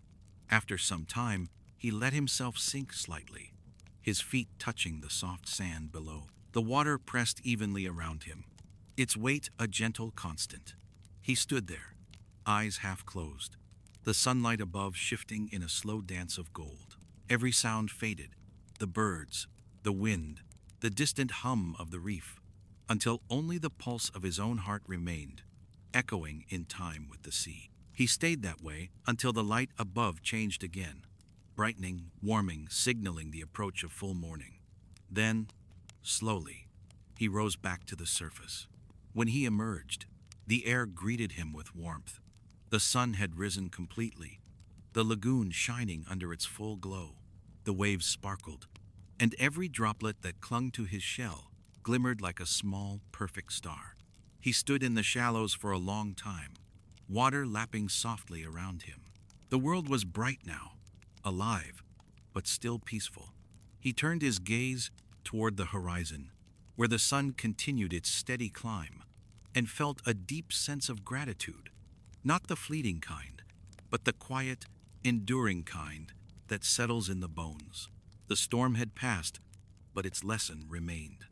After some time, he let himself sink slightly, his feet touching the soft sand below. The water pressed evenly around him, its weight a gentle constant. He stood there, eyes half closed, the sunlight above shifting in a slow dance of gold. Every sound faded, the birds, the wind, the distant hum of the reef, until only the pulse of his own heart remained, echoing in time with the sea. He stayed that way until the light above changed again, brightening, warming, signaling the approach of full morning. Then, slowly, he rose back to the surface. When he emerged, the air greeted him with warmth. The sun had risen completely, the lagoon shining under its full glow. The waves sparkled, and every droplet that clung to his shell glimmered like a small, perfect star. He stood in the shallows for a long time, water lapping softly around him. The world was bright now, alive, but still peaceful. He turned his gaze toward the horizon, where the sun continued its steady climb, and felt a deep sense of gratitude, not the fleeting kind, but the quiet, enduring kind that settles in the bones. The storm had passed, but its lesson remained.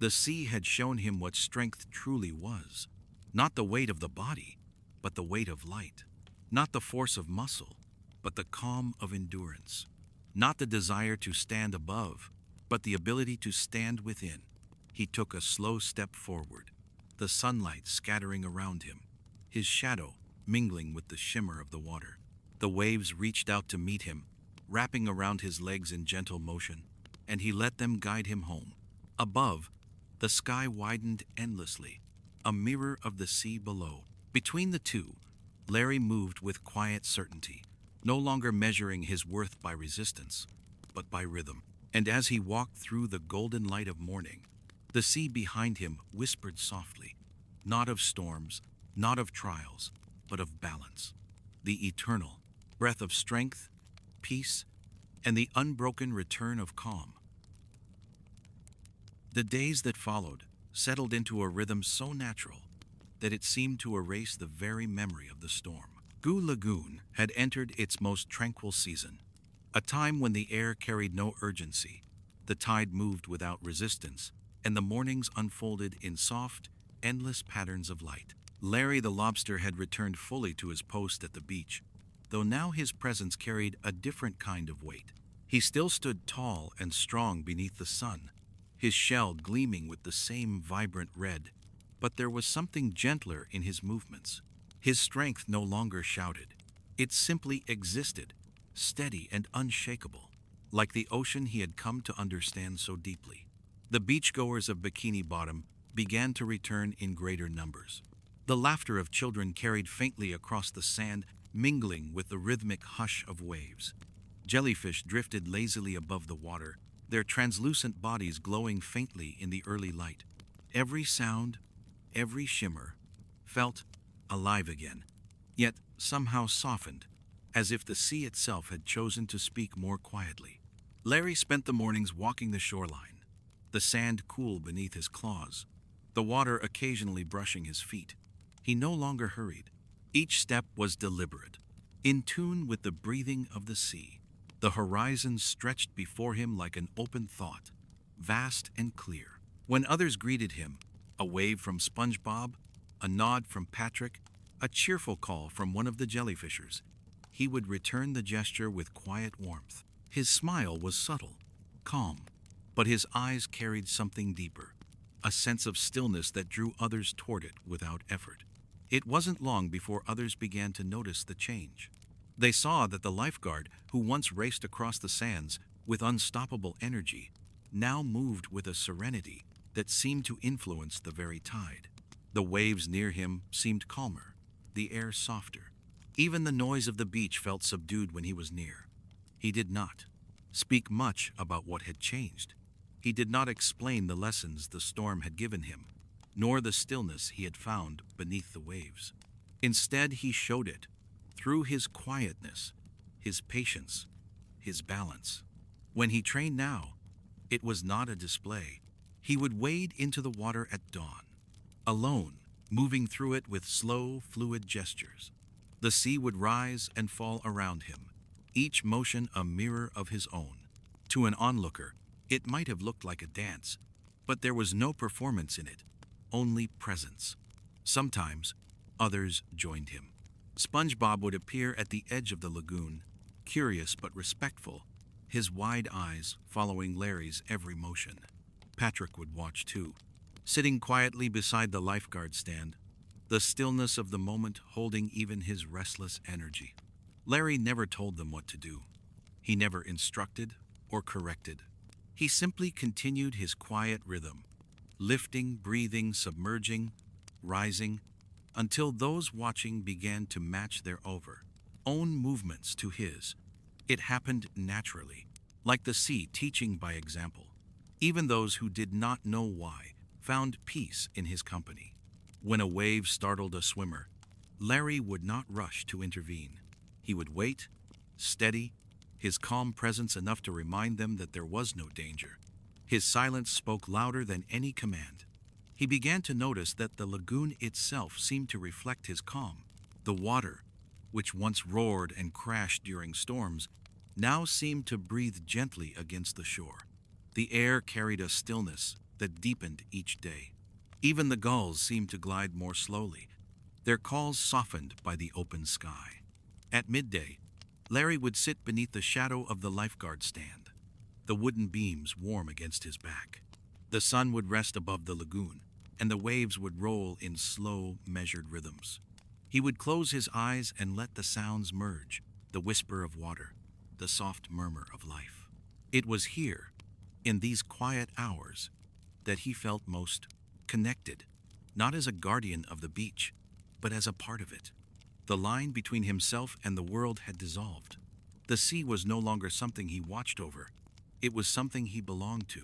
The sea had shown him what strength truly was, not the weight of the body, but the weight of light, not the force of muscle, but the calm of endurance, not the desire to stand above, but the ability to stand within. He took a slow step forward, the sunlight scattering around him, his shadow mingling with the shimmer of the water. The waves reached out to meet him, wrapping around his legs in gentle motion, and he let them guide him home. Above, the sky widened endlessly, a mirror of the sea below. Between the two, Larry moved with quiet certainty, no longer measuring his worth by resistance, but by rhythm. And as he walked through the golden light of morning, the sea behind him whispered softly, not of storms, not of trials, but of balance, the eternal breath of strength, peace, and the unbroken return of calm. The days that followed settled into a rhythm so natural that it seemed to erase the very memory of the storm. Goo Lagoon had entered its most tranquil season, a time when the air carried no urgency, the tide moved without resistance, and the mornings unfolded in soft, endless patterns of light. Larry the Lobster had returned fully to his post at the beach, though now his presence carried a different kind of weight. He still stood tall and strong beneath the sun, his shell gleaming with the same vibrant red, but there was something gentler in his movements. His strength no longer shouted. It simply existed, steady and unshakable, like the ocean he had come to understand so deeply. The beachgoers of Bikini Bottom began to return in greater numbers. The laughter of children carried faintly across the sand, mingling with the rhythmic hush of waves. Jellyfish drifted lazily above the water, their translucent bodies glowing faintly in the early light. Every sound, every shimmer, felt alive again, yet somehow softened, as if the sea itself had chosen to speak more quietly. Larry spent the mornings walking the shoreline, the sand cool beneath his claws, the water occasionally brushing his feet. He no longer hurried. Each step was deliberate, in tune with the breathing of the sea. The horizon stretched before him like an open thought, vast and clear. When others greeted him, a wave from SpongeBob, a nod from Patrick, a cheerful call from one of the jellyfishers, he would return the gesture with quiet warmth. His smile was subtle, calm, but his eyes carried something deeper, a sense of stillness that drew others toward it without effort. It wasn't long before others began to notice the change. They saw that the lifeguard, who once raced across the sands with unstoppable energy, now moved with a serenity that seemed to influence the very tide. The waves near him seemed calmer, the air softer. Even the noise of the beach felt subdued when he was near. He did not speak much about what had changed. He did not explain the lessons the storm had given him, nor the stillness he had found beneath the waves. Instead, he showed it through his quietness, his patience, his balance. When he trained now, it was not a display. He would wade into the water at dawn, alone, moving through it with slow, fluid gestures. The sea would rise and fall around him, each motion a mirror of his own. To an onlooker, it might have looked like a dance, but there was no performance in it, only presence. Sometimes, others joined him. SpongeBob would appear at the edge of the lagoon, curious but respectful, his wide eyes following Larry's every motion. Patrick would watch too, sitting quietly beside the lifeguard stand, the stillness of the moment holding even his restless energy. Larry never told them what to do. He never instructed or corrected. He simply continued his quiet rhythm, lifting, breathing, submerging, rising, until those watching began to match their own movements to his. It happened naturally, like the sea teaching by example. Even those who did not know why found peace in his company. When a wave startled a swimmer, Larry would not rush to intervene. He would wait, steady, his calm presence enough to remind them that there was no danger. His silence spoke louder than any command. He began to notice that the lagoon itself seemed to reflect his calm. The water, which once roared and crashed during storms, now seemed to breathe gently against the shore. The air carried a stillness that deepened each day. Even the gulls seemed to glide more slowly, their calls softened by the open sky. At midday, Larry would sit beneath the shadow of the lifeguard stand, the wooden beams warm against his back. The sun would rest above the lagoon, and the waves would roll in slow, measured rhythms. He would close his eyes and let the sounds merge, the whisper of water, the soft murmur of life. It was here, in these quiet hours, that he felt most connected, not as a guardian of the beach, but as a part of it. The line between himself and the world had dissolved. The sea was no longer something he watched over. It was something he belonged to.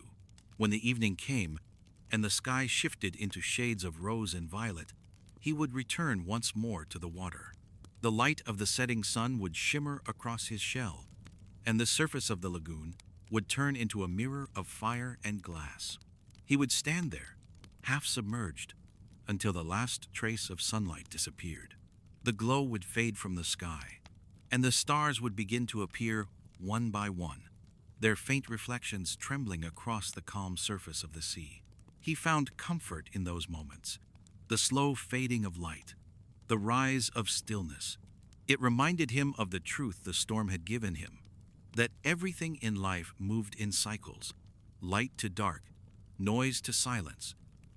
When the evening came, and the sky shifted into shades of rose and violet, he would return once more to the water. The light of the setting sun would shimmer across his shell, and the surface of the lagoon would turn into a mirror of fire and glass. He would stand there, half submerged, until the last trace of sunlight disappeared. The glow would fade from the sky, and the stars would begin to appear one by one, their faint reflections trembling across the calm surface of the sea. He found comfort in those moments, the slow fading of light, the rise of stillness. It reminded him of the truth the storm had given him, that everything in life moved in cycles, light to dark, noise to silence,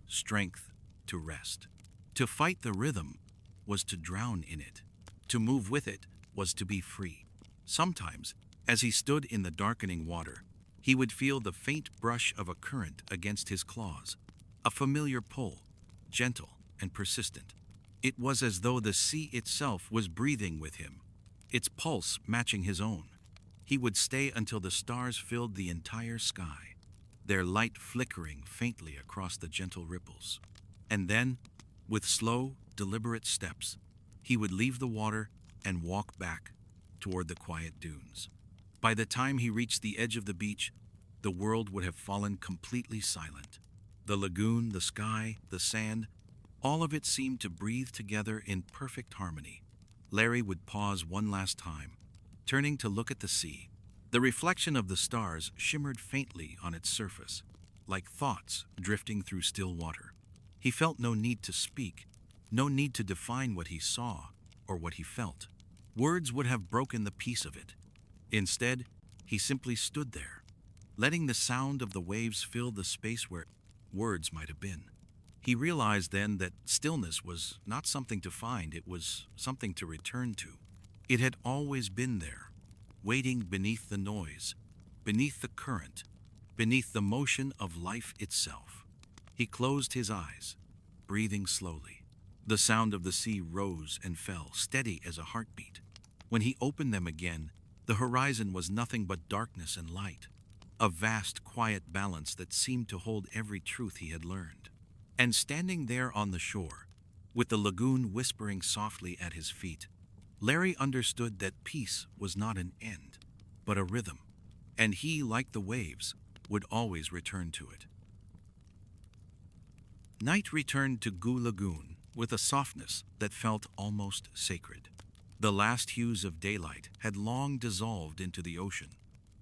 strength to rest. To fight the rhythm was to drown in it. To move with it was to be free. Sometimes, as he stood in the darkening water, he would feel the faint brush of a current against his claws, a familiar pull, gentle and persistent. It was as though the sea itself was breathing with him, its pulse matching his own. He would stay until the stars filled the entire sky, their light flickering faintly across the gentle ripples. And then, with slow, deliberate steps, he would leave the water and walk back toward the quiet dunes. By the time he reached the edge of the beach, the world would have fallen completely silent. The lagoon, the sky, the sand, all of it seemed to breathe together in perfect harmony. Larry would pause one last time, turning to look at the sea. The reflection of the stars shimmered faintly on its surface, like thoughts drifting through still water. He felt no need to speak, no need to define what he saw or what he felt. Words would have broken the peace of it. Instead, he simply stood there, letting the sound of the waves fill the space where words might have been. He realized then that stillness was not something to find, it was something to return to. It had always been there, waiting beneath the noise, beneath the current, beneath the motion of life itself. He closed his eyes, breathing slowly. The sound of the sea rose and fell, steady as a heartbeat. When he opened them again, the horizon was nothing but darkness and light, a vast, quiet balance that seemed to hold every truth he had learned. And standing there on the shore, with the lagoon whispering softly at his feet, Larry understood that peace was not an end, but a rhythm. and he, like the waves, would always return to it. Night returned to Goo Lagoon with a softness that felt almost sacred. The last hues of daylight had long dissolved into the ocean,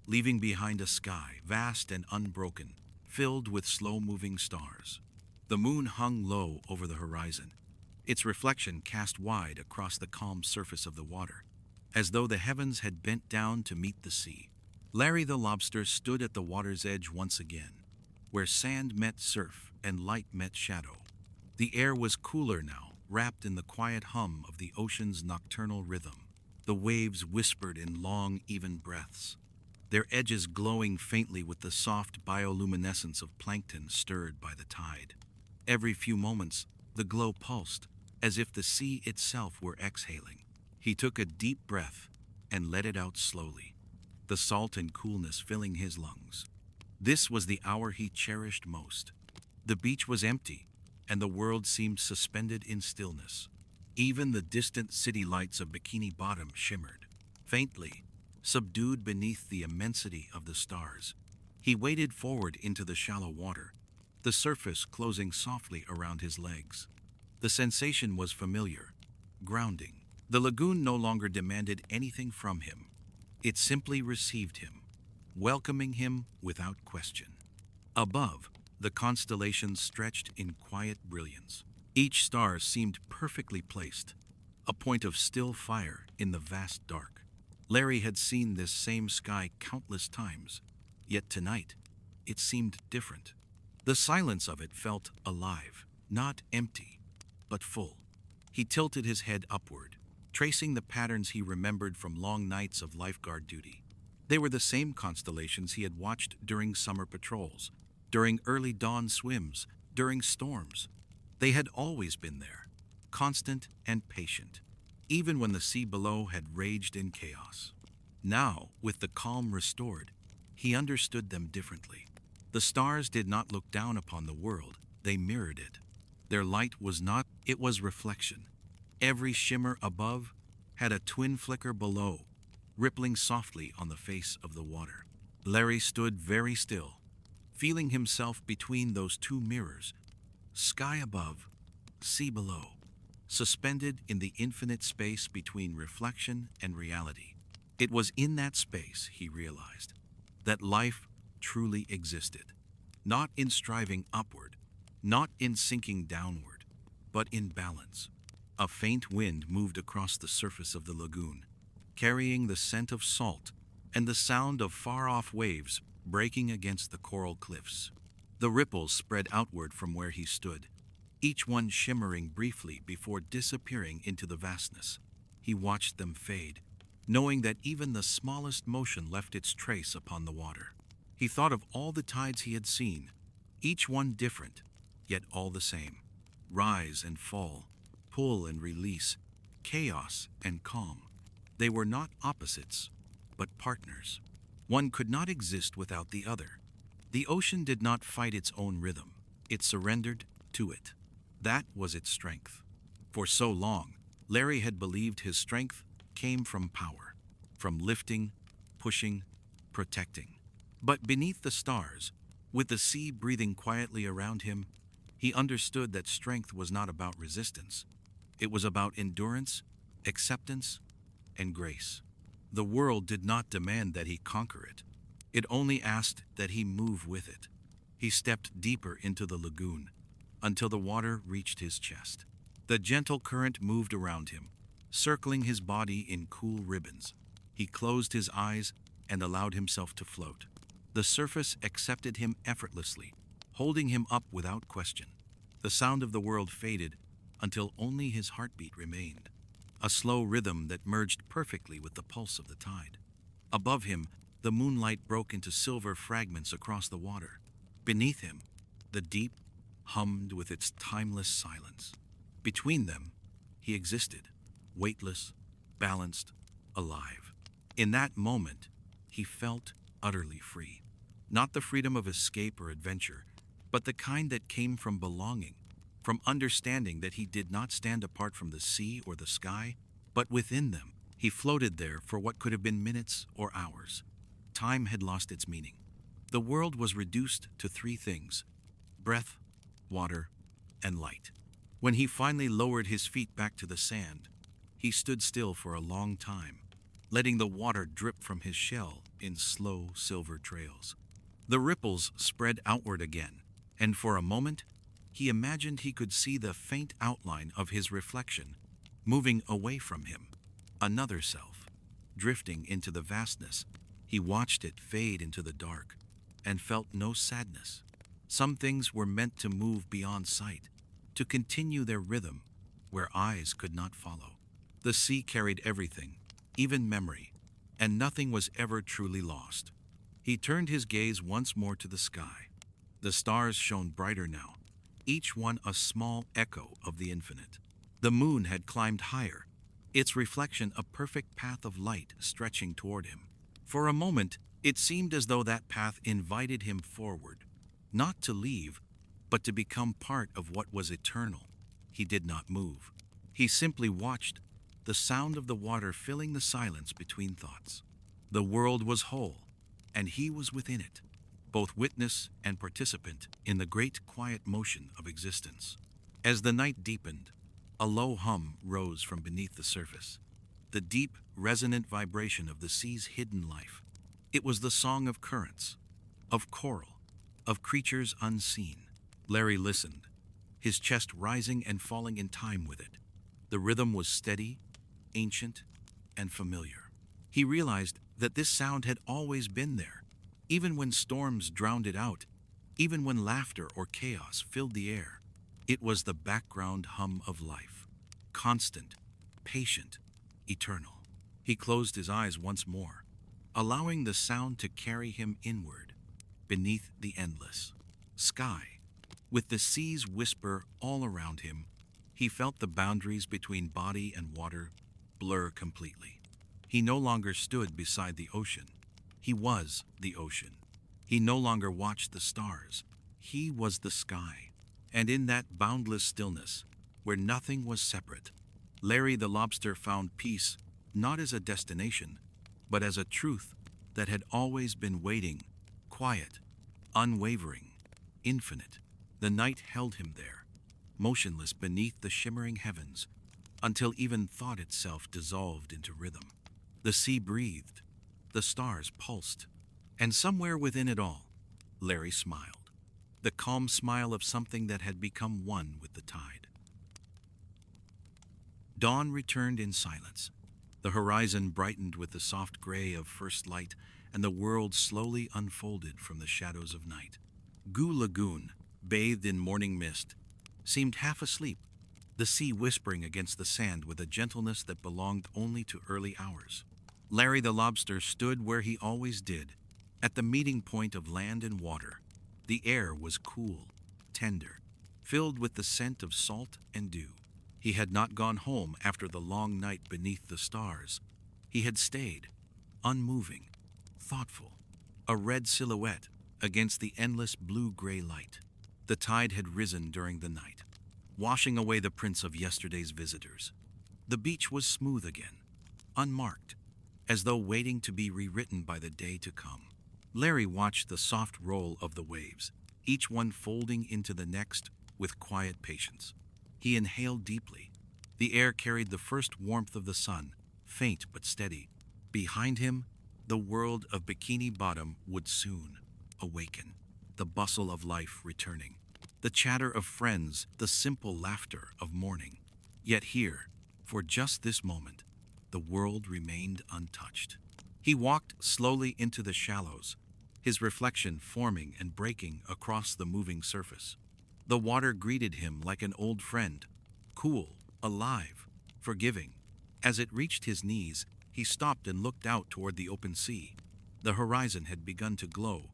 leaving behind a sky vast and unbroken, filled with slow-moving stars. The moon hung low over the horizon, its reflection cast wide across the calm surface of the water, as though the heavens had bent down to meet the sea. Larry the Lobster stood at the water's edge once again, where sand met surf and light met shadow. The air was cooler now, wrapped in the quiet hum of the ocean's nocturnal rhythm. The waves whispered in long, even breaths, their edges glowing faintly with the soft bioluminescence of plankton stirred by the tide. Every few moments, the glow pulsed, as if the sea itself were exhaling. He took a deep breath and let it out slowly, the salt and coolness filling his lungs. This was the hour he cherished most. The beach was empty, and the world seemed suspended in stillness. Even the distant city lights of Bikini Bottom shimmered, faintly, subdued beneath the immensity of the stars. He waded forward into the shallow water, the surface closing softly around his legs. The sensation was familiar, grounding. The lagoon no longer demanded anything from him. It simply received him, welcoming him without question. Above, the constellations stretched in quiet brilliance. Each star seemed perfectly placed, a point of still fire in the vast dark. Larry had seen this same sky countless times, yet tonight, it seemed different. The silence of it felt alive, not empty, but full. He tilted his head upward, tracing the patterns he remembered from long nights of lifeguard duty. They were the same constellations he had watched during summer patrols, during early dawn swims, during storms. They had always been there, constant and patient, even when the sea below had raged in chaos. Now, with the calm restored, he understood them differently. The stars did not look down upon the world, they mirrored it. Their light was not, it was reflection. Every shimmer above had a twin flicker below, rippling softly on the face of the water. Larry stood very still, feeling himself between those two mirrors, sky above, sea below, suspended in the infinite space between reflection and reality. It was in that space, he realized, that life truly existed, not in striving upward, not in sinking downward, but in balance. A faint wind moved across the surface of the lagoon, carrying the scent of salt and the sound of far-off waves breaking against the coral cliffs. The ripples spread outward from where he stood, each one shimmering briefly before disappearing into the vastness. He watched them fade, knowing that even the smallest motion left its trace upon the water. He thought of all the tides he had seen, each one different, yet all the same. Rise and fall, pull and release, chaos and calm. They were not opposites, but partners. One could not exist without the other. The ocean did not fight its own rhythm. It surrendered to it. That was its strength. For so long, Larry had believed his strength came from power, from lifting, pushing, protecting. But beneath the stars, with the sea breathing quietly around him, he understood that strength was not about resistance. It was about endurance, acceptance, and grace. The world did not demand that he conquer it. It only asked that he move with it. He stepped deeper into the lagoon, until the water reached his chest. The gentle current moved around him, circling his body in cool ribbons. He closed his eyes and allowed himself to float. The surface accepted him effortlessly, holding him up without question. The sound of the world faded until only his heartbeat remained, a slow rhythm that merged perfectly with the pulse of the tide. Above him, the moonlight broke into silver fragments across the water. Beneath him, the deep hummed with its timeless silence. Between them, he existed, weightless, balanced, alive. In that moment, he felt utterly free. Not the freedom of escape or adventure, but the kind that came from belonging, from understanding that he did not stand apart from the sea or the sky, but within them. He floated there for what could have been minutes or hours, Time had lost its meaning. The world was reduced to three things: breath, water, and light. When he finally lowered his feet back to the sand, he stood still for a long time, letting the water drip from his shell in slow silver trails. The ripples spread outward again, and for a moment, he imagined he could see the faint outline of his reflection, moving away from him. Another self, drifting into the vastness. He watched it fade into the dark, and felt no sadness. Some things were meant to move beyond sight, to continue their rhythm where eyes could not follow. The sea carried everything, even memory, and nothing was ever truly lost. He turned his gaze once more to the sky. The stars shone brighter now, each one a small echo of the infinite. The moon had climbed higher, its reflection a perfect path of light stretching toward him. For a moment, it seemed as though that path invited him forward, not to leave, but to become part of what was eternal. He did not move. He simply watched, the sound of the water filling the silence between thoughts. The world was whole, and he was within it, both witness and participant in the great quiet motion of existence. As the night deepened, a low hum rose from beneath the surface, the deep, resonant vibration of the sea's hidden life. It was the song of currents, of coral, of creatures unseen. Larry listened, his chest rising and falling in time with it. The rhythm was steady, ancient, and familiar. He realized that this sound had always been there, even when storms drowned it out, even when laughter or chaos filled the air. It was the background hum of life, constant, patient, eternal. He closed his eyes once more, allowing the sound to carry him inward, beneath the endless sky. With the sea's whisper all around him, he felt the boundaries between body and water blur completely. He no longer stood beside the ocean. He was the ocean. He no longer watched the stars. He was the sky. And in that boundless stillness, where nothing was separate, Larry the Lobster found peace not as a destination, but as a truth that had always been waiting, quiet, unwavering, infinite. The night held him there, motionless beneath the shimmering heavens, until even thought itself dissolved into rhythm. The sea breathed, the stars pulsed, and somewhere within it all, Larry smiled, the calm smile of something that had become one with the tide. Dawn returned in silence. The horizon brightened with the soft gray of first light, and the world slowly unfolded from the shadows of night. Goo Lagoon, bathed in morning mist, seemed half asleep, the sea whispering against the sand with a gentleness that belonged only to early hours. Larry the Lobster stood where he always did, at the meeting point of land and water. The air was cool, tender, filled with the scent of salt and dew. He had not gone home after the long night beneath the stars. He had stayed, unmoving, thoughtful, a red silhouette against the endless blue-gray light. The tide had risen during the night, washing away the prints of yesterday's visitors. The beach was smooth again, unmarked, as though waiting to be rewritten by the day to come. Larry watched the soft roll of the waves, each one folding into the next with quiet patience. He inhaled deeply. The air carried the first warmth of the sun, faint but steady. Behind him, the world of Bikini Bottom would soon awaken, the bustle of life returning, the chatter of friends, the simple laughter of morning. Yet here, for just this moment, the world remained untouched. He walked slowly into the shallows, his reflection forming and breaking across the moving surface. The water greeted him like an old friend, cool, alive, forgiving. As it reached his knees, he stopped and looked out toward the open sea. The horizon had begun to glow,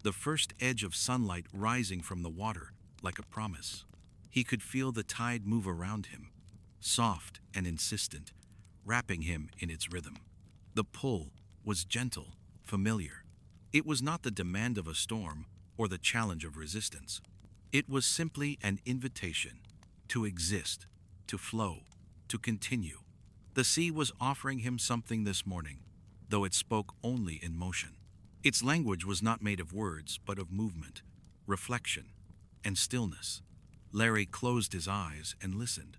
the first edge of sunlight rising from the water like a promise. He could feel the tide move around him, soft and insistent, wrapping him in its rhythm. The pull was gentle, familiar. It was not the demand of a storm or the challenge of resistance. It was simply an invitation to exist, to flow, to continue. The sea was offering him something this morning, though it spoke only in motion. Its language was not made of words, but of movement, reflection, and stillness. Larry closed his eyes and listened,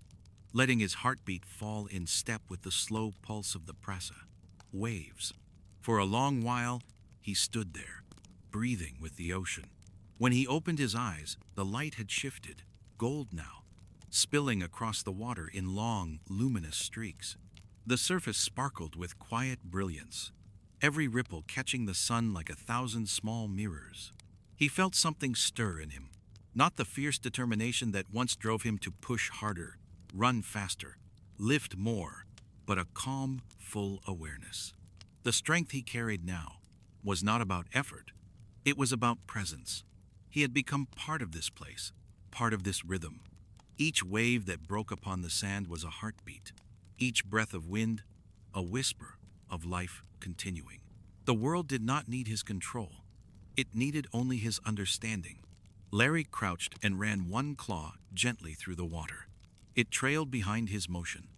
letting his heartbeat fall in step with the slow pulse of the presa. Waves. For a long while, he stood there, breathing with the ocean. When he opened his eyes, the light had shifted, gold now, spilling across the water in long, luminous streaks. The surface sparkled with quiet brilliance, every ripple catching the sun like 1,000 small mirrors. He felt something stir in him, not the fierce determination that once drove him to push harder, run faster, lift more, but a calm, full awareness. The strength he carried now was not about effort, it was about presence. He had become part of this place, part of this rhythm. Each wave that broke upon the sand was a heartbeat, each breath of wind, a whisper of life continuing. The world did not need his control, it needed only his understanding. Larry crouched and ran one claw gently through the water. It trailed behind his motion,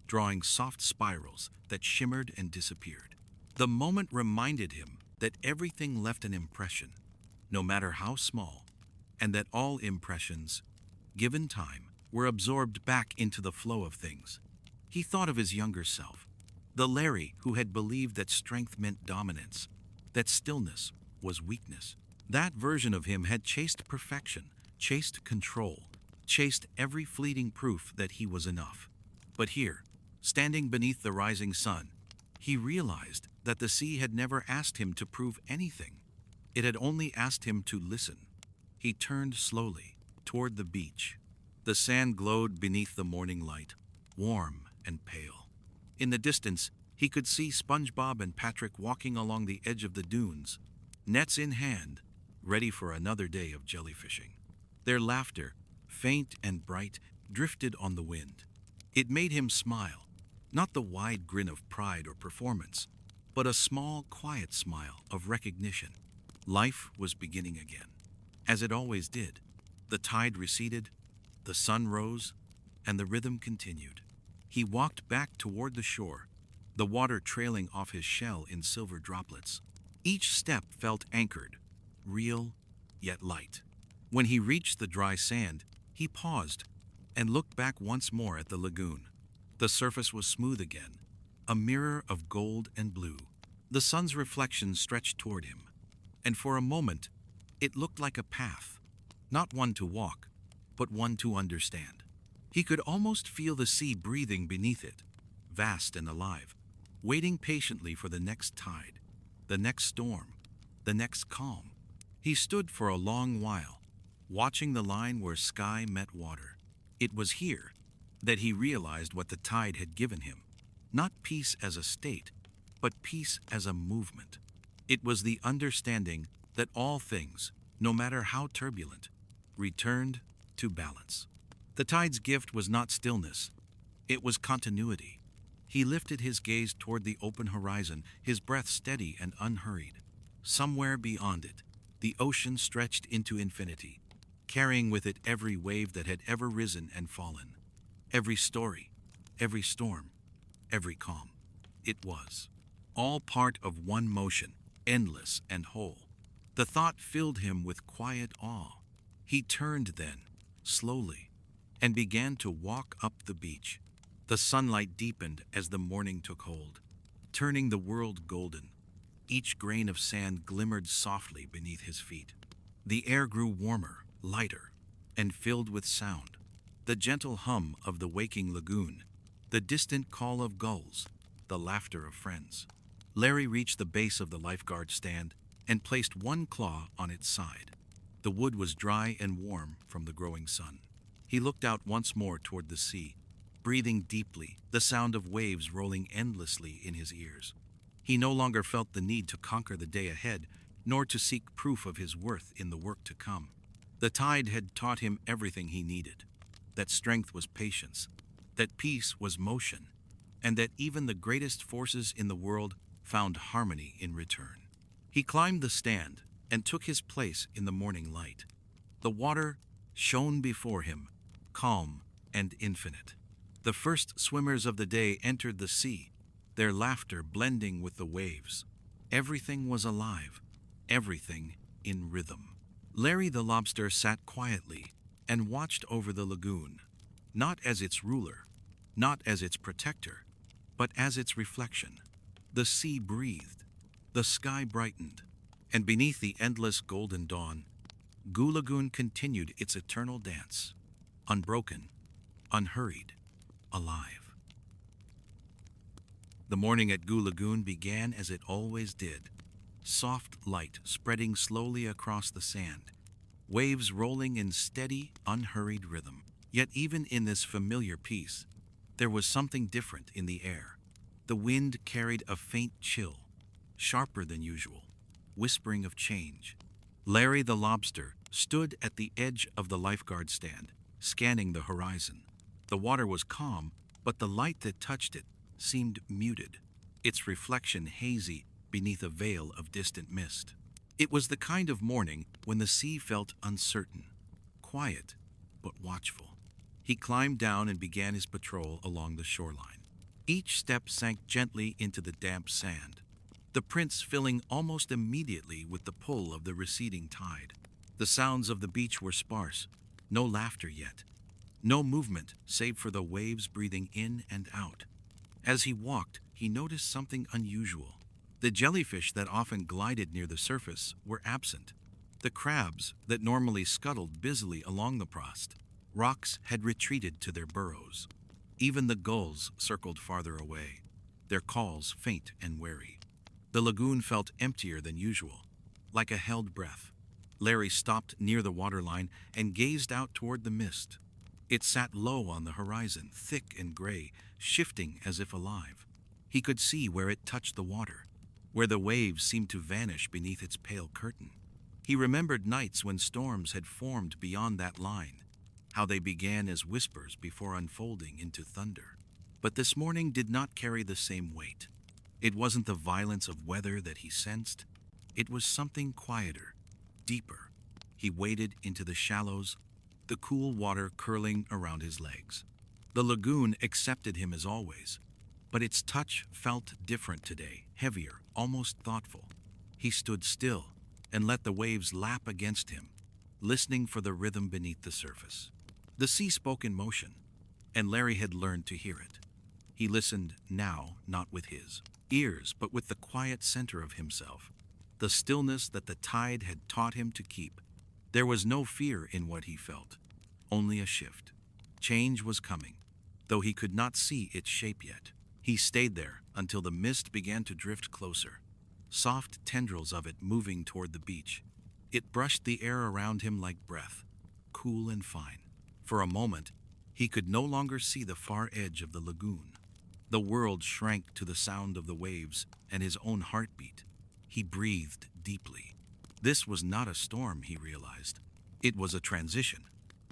drawing soft spirals that shimmered and disappeared. The moment reminded him that everything left an impression, no matter how small, and that all impressions, given time, were absorbed back into the flow of things. He thought of his younger self, the Larry who had believed that strength meant dominance, that stillness was weakness. That version of him had chased perfection, chased control, chased every fleeting proof that he was enough. But here, standing beneath the rising sun, he realized that the sea had never asked him to prove anything. It had only asked him to listen. He turned slowly toward the beach. The sand glowed beneath the morning light, warm and pale. In the distance, he could see SpongeBob and Patrick walking along the edge of the dunes, nets in hand, ready for another day of jellyfishing. Their laughter, faint and bright, drifted on the wind. It made him smile, not the wide grin of pride or performance, but a small, quiet smile of recognition. Life was beginning again, as it always did. The tide receded, the sun rose, and the rhythm continued. He walked back toward the shore, the water trailing off his shell in silver droplets. Each step felt anchored, real, yet light. When he reached the dry sand, he paused and looked back once more at the lagoon. The surface was smooth again, a mirror of gold and blue. The sun's reflection stretched toward him, and for a moment, it looked like a path, not one to walk, but one to understand. He could almost feel the sea breathing beneath it, vast and alive, waiting patiently for the next tide, the next storm, the next calm. He stood for a long while, watching the line where sky met water. It was here that he realized what the tide had given him, not peace as a state, but peace as a movement. It was the understanding that all things, no matter how turbulent, returned to balance. The tide's gift was not stillness, it was continuity. He lifted his gaze toward the open horizon, his breath steady and unhurried. Somewhere beyond it, the ocean stretched into infinity, carrying with it every wave that had ever risen and fallen, every story, every storm, every calm. It was all part of one motion, endless and whole. The thought filled him with quiet awe. He turned then, slowly, and began to walk up the beach. The sunlight deepened as the morning took hold, turning the world golden. Each grain of sand glimmered softly beneath his feet. The air grew warmer, lighter, and filled with sound. The gentle hum of the waking lagoon, the distant call of gulls, the laughter of friends. Larry reached the base of the lifeguard stand and placed one claw on its side. The wood was dry and warm from the growing sun. He looked out once more toward the sea, breathing deeply, the sound of waves rolling endlessly in his ears. He no longer felt the need to conquer the day ahead, nor to seek proof of his worth in the work to come. The tide had taught him everything he needed, that strength was patience, that peace was motion, and that even the greatest forces in the world found harmony in return. He climbed the stand and took his place in the morning light. The water shone before him, calm and infinite. The first swimmers of the day entered the sea, their laughter blending with the waves. Everything was alive, everything in rhythm. Larry the Lobster sat quietly and watched over the lagoon, not as its ruler, not as its protector, but as its reflection. The sea breathed, the sky brightened, and beneath the endless golden dawn, Goo Lagoon continued its eternal dance, unbroken, unhurried, alive. The morning at Goo Lagoon began as it always did, soft light spreading slowly across the sand, waves rolling in steady, unhurried rhythm. Yet even in this familiar peace, there was something different in the air. The wind carried a faint chill, sharper than usual, whispering of change. Larry the Lobster stood at the edge of the lifeguard stand, scanning the horizon. The water was calm, but the light that touched it seemed muted, its reflection hazy beneath a veil of distant mist. It was the kind of morning when the sea felt uncertain, quiet, but watchful. He climbed down and began his patrol along the shoreline. Each step sank gently into the damp sand, the prints filling almost immediately with the pull of the receding tide. The sounds of the beach were sparse, no laughter yet, no movement save for the waves breathing in and out. As he walked, he noticed something unusual. The jellyfish that often glided near the surface were absent. The crabs that normally scuttled busily along the prost rocks had retreated to their burrows. Even the gulls circled farther away, their calls faint and wary. The lagoon felt emptier than usual, like a held breath. Larry stopped near the waterline and gazed out toward the mist. It sat low on the horizon, thick and gray, shifting as if alive. He could see where it touched the water, where the waves seemed to vanish beneath its pale curtain. He remembered nights when storms had formed beyond that line, how they began as whispers before unfolding into thunder. But this morning did not carry the same weight. It wasn't the violence of weather that he sensed. It was something quieter, deeper. He waded into the shallows, the cool water curling around his legs. The lagoon accepted him as always, but its touch felt different today, heavier, almost thoughtful. He stood still and let the waves lap against him, listening for the rhythm beneath the surface. The sea spoke in motion, and Larry had learned to hear it. He listened now, not with his ears, but with the quiet center of himself, the stillness that the tide had taught him to keep. There was no fear in what he felt, only a shift. Change was coming, though he could not see its shape yet. He stayed there until the mist began to drift closer, soft tendrils of it moving toward the beach. It brushed the air around him like breath, cool and fine. For a moment, he could no longer see the far edge of the lagoon. The world shrank to the sound of the waves and his own heartbeat. He breathed deeply. This was not a storm, he realized. It was a transition.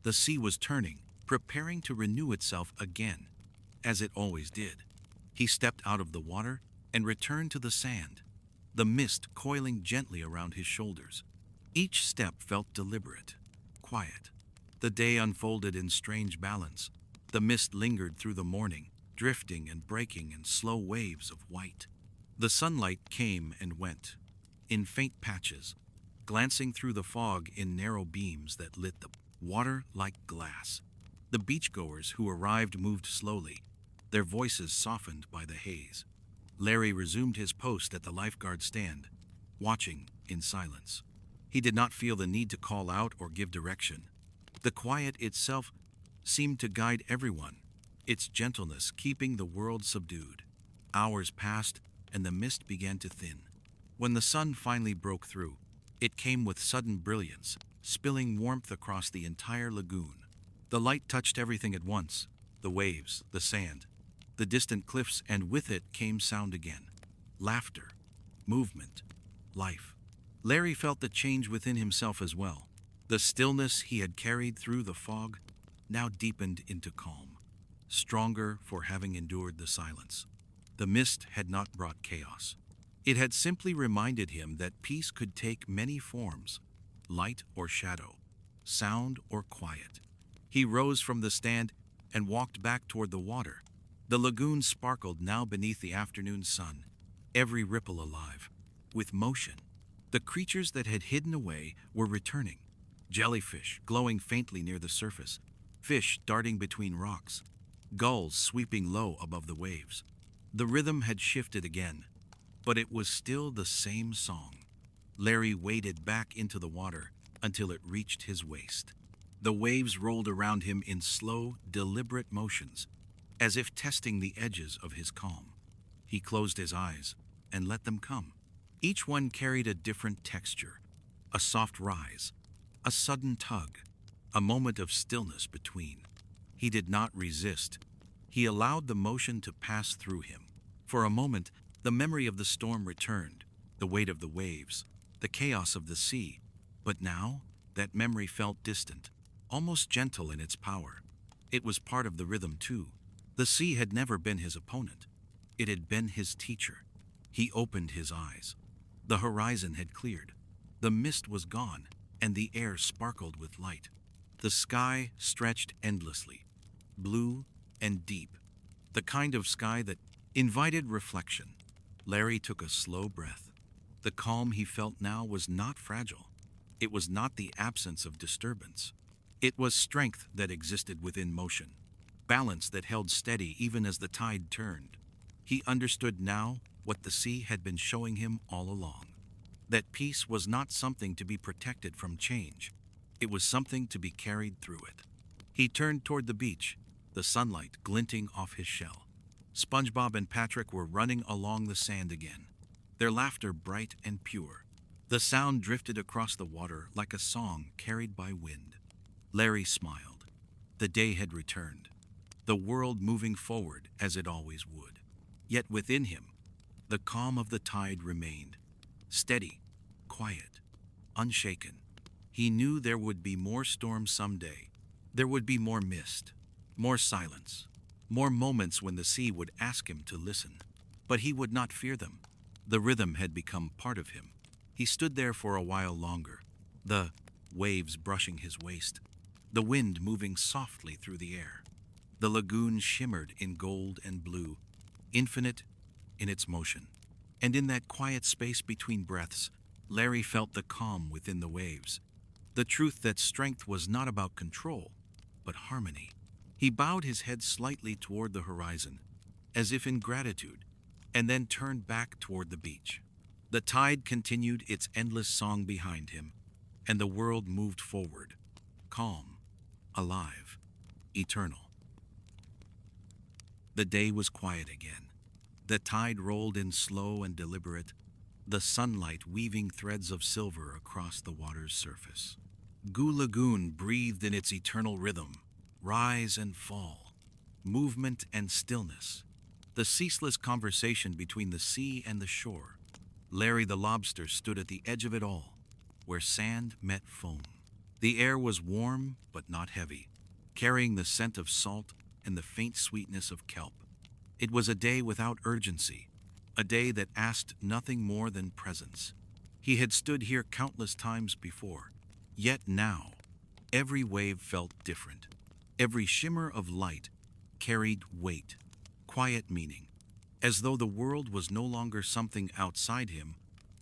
The sea was turning, preparing to renew itself again, as it always did. He stepped out of the water and returned to the sand, the mist coiling gently around his shoulders. Each step felt deliberate, quiet. The day unfolded in strange balance. The mist lingered through the morning, drifting and breaking in slow waves of white. The sunlight came and went, in faint patches, glancing through the fog in narrow beams that lit the water like glass. The beachgoers who arrived moved slowly, their voices softened by the haze. Larry resumed his post at the lifeguard stand, watching in silence. He did not feel the need to call out or give direction. The quiet itself seemed to guide everyone, its gentleness keeping the world subdued. Hours passed, and the mist began to thin. When the sun finally broke through, it came with sudden brilliance, spilling warmth across the entire lagoon. The light touched everything at once, the waves, the sand, the distant cliffs, and with it came sound again. Laughter, movement, life. Larry felt the change within himself as well. The stillness he had carried through the fog now deepened into calm, stronger for having endured the silence. The mist had not brought chaos. It had simply reminded him that peace could take many forms, light or shadow, sound or quiet. He rose from the stand and walked back toward the water. The lagoon sparkled now beneath the afternoon sun, every ripple alive, with motion. The creatures that had hidden away were returning. Jellyfish glowing faintly near the surface, fish darting between rocks, gulls sweeping low above the waves. The rhythm had shifted again, but it was still the same song. Larry waded back into the water until it reached his waist. The waves rolled around him in slow, deliberate motions, as if testing the edges of his calm. He closed his eyes and let them come. Each one carried a different texture, a soft rise, a sudden tug, a moment of stillness between. He did not resist. He allowed the motion to pass through him. For a moment, the memory of the storm returned, the weight of the waves, the chaos of the sea. But now, that memory felt distant, almost gentle in its power. It was part of the rhythm too. The sea had never been his opponent. It had been his teacher. He opened his eyes. The horizon had cleared. The mist was gone, and the air sparkled with light. The sky stretched endlessly, blue and deep, the kind of sky that invited reflection. Larry took a slow breath. The calm he felt now was not fragile. It was not the absence of disturbance. It was strength that existed within motion, balance that held steady even as the tide turned. He understood now what the sea had been showing him all along. That peace was not something to be protected from change. It was something to be carried through it. He turned toward the beach, the sunlight glinting off his shell. SpongeBob and Patrick were running along the sand again, their laughter bright and pure. The sound drifted across the water like a song carried by wind. Larry smiled. The day had returned, the world moving forward as it always would. Yet within him, the calm of the tide remained, steady, quiet, unshaken. He knew there would be more storms someday. There would be more mist, more silence, more moments when the sea would ask him to listen. But he would not fear them. The rhythm had become part of him. He stood there for a while longer, the waves brushing his waist, the wind moving softly through the air. The lagoon shimmered in gold and blue, infinite in its motion. And in that quiet space between breaths, Larry felt the calm within the waves, the truth that strength was not about control, but harmony. He bowed his head slightly toward the horizon, as if in gratitude, and then turned back toward the beach. The tide continued its endless song behind him, and the world moved forward, calm, alive, eternal. The day was quiet again. The tide rolled in slow and deliberate, the sunlight weaving threads of silver across the water's surface. Goo Lagoon breathed in its eternal rhythm, rise and fall, movement and stillness, the ceaseless conversation between the sea and the shore. Larry the Lobster stood at the edge of it all, where sand met foam. The air was warm but not heavy, carrying the scent of salt and the faint sweetness of kelp. It was a day without urgency, a day that asked nothing more than presence. He had stood here countless times before, yet now, every wave felt different. Every shimmer of light carried weight, quiet meaning, as though the world was no longer something outside him,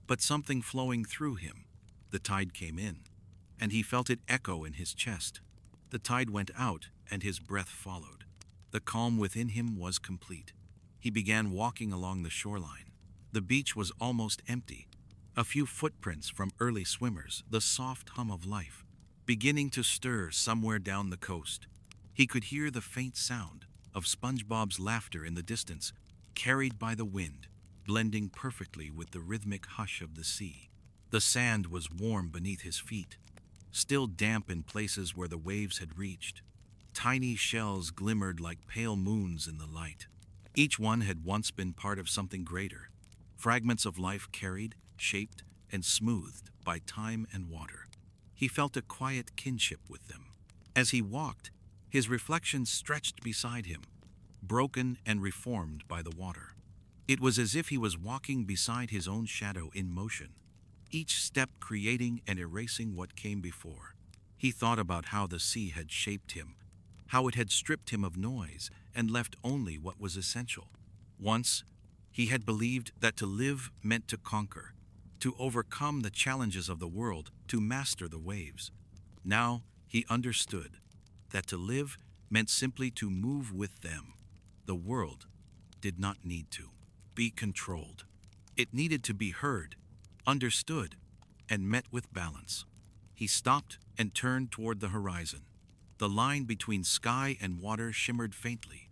but something flowing through him. The tide came in, and he felt it echo in his chest. The tide went out, and his breath followed. The calm within him was complete. He began walking along the shoreline. The beach was almost empty. A few footprints from early swimmers, the soft hum of life, beginning to stir somewhere down the coast. He could hear the faint sound of SpongeBob's laughter in the distance, carried by the wind, blending perfectly with the rhythmic hush of the sea. The sand was warm beneath his feet, still damp in places where the waves had reached. Tiny shells glimmered like pale moons in the light. Each one had once been part of something greater, fragments of life carried, shaped, and smoothed by time and water. He felt a quiet kinship with them. As he walked, his reflection stretched beside him, broken and reformed by the water. It was as if he was walking beside his own shadow in motion, each step creating and erasing what came before. He thought about how the sea had shaped him, how it had stripped him of noise and left only what was essential. Once, he had believed that to live meant to conquer, to overcome the challenges of the world, to master the waves. Now he understood that to live meant simply to move with them. The world did not need to be controlled. It needed to be heard, understood, and met with balance. He stopped and turned toward the horizon. The line between sky and water shimmered faintly,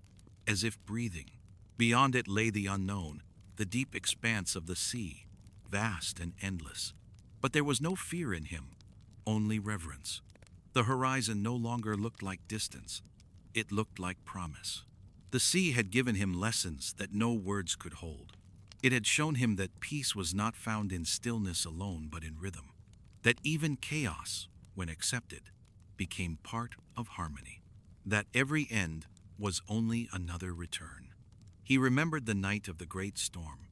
as if breathing. Beyond it lay the unknown, the deep expanse of the sea, vast and endless. But there was no fear in him, only reverence. The horizon no longer looked like distance. It looked like promise. The sea had given him lessons that no words could hold. It had shown him that peace was not found in stillness alone, but in rhythm. That even chaos, when accepted, became part of harmony. That every end was only another return. He remembered the night of the great storm,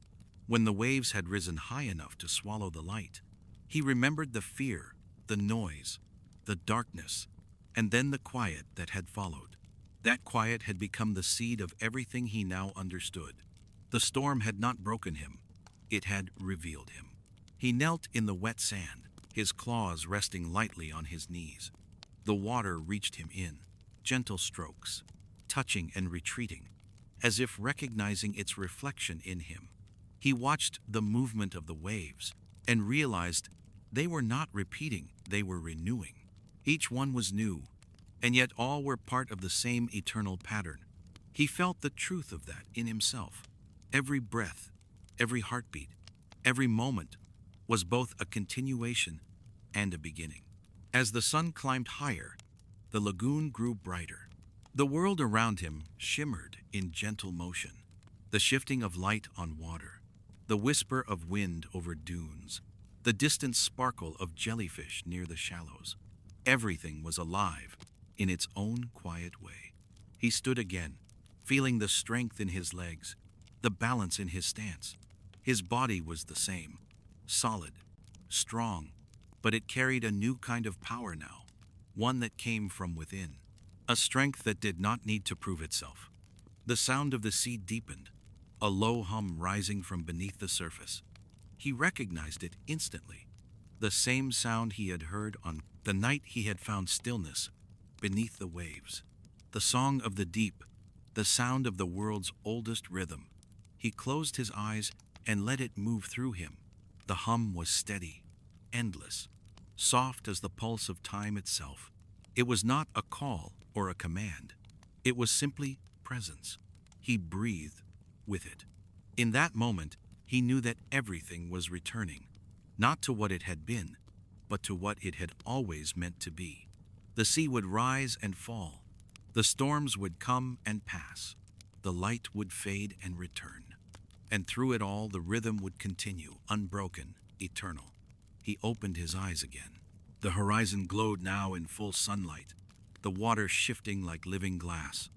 when the waves had risen high enough to swallow the light. He remembered the fear, the noise, the darkness, and then the quiet that had followed. That quiet had become the seed of everything he now understood. The storm had not broken him, it had revealed him. He knelt in the wet sand, his claws resting lightly on his knees. The water reached him in gentle strokes, touching and retreating, as if recognizing its reflection in him. He watched the movement of the waves and realized they were not repeating, they were renewing. Each one was new, and yet all were part of the same eternal pattern. He felt the truth of that in himself. Every breath, every heartbeat, every moment was both a continuation and a beginning. As the sun climbed higher, the lagoon grew brighter. The world around him shimmered in gentle motion. The shifting of light on water, the whisper of wind over dunes, the distant sparkle of jellyfish near the shallows. Everything was alive in its own quiet way. He stood again, feeling the strength in his legs, the balance in his stance. His body was the same, solid, strong, but it carried a new kind of power now, one that came from within, a strength that did not need to prove itself. The sound of the sea deepened, a low hum rising from beneath the surface. He recognized it instantly, the same sound he had heard on the night he had found stillness beneath the waves. The song of the deep, the sound of the world's oldest rhythm. He closed his eyes and let it move through him. The hum was steady, endless, soft as the pulse of time itself. It was not a call or a command. It was simply presence. He breathed with it. In that moment, he knew that everything was returning, not to what it had been, but to what it had always meant to be. The sea would rise and fall. The storms would come and pass. The light would fade and return. And through it all, the rhythm would continue, unbroken, eternal. He opened his eyes again. The horizon glowed now in full sunlight, the water shifting like living glass.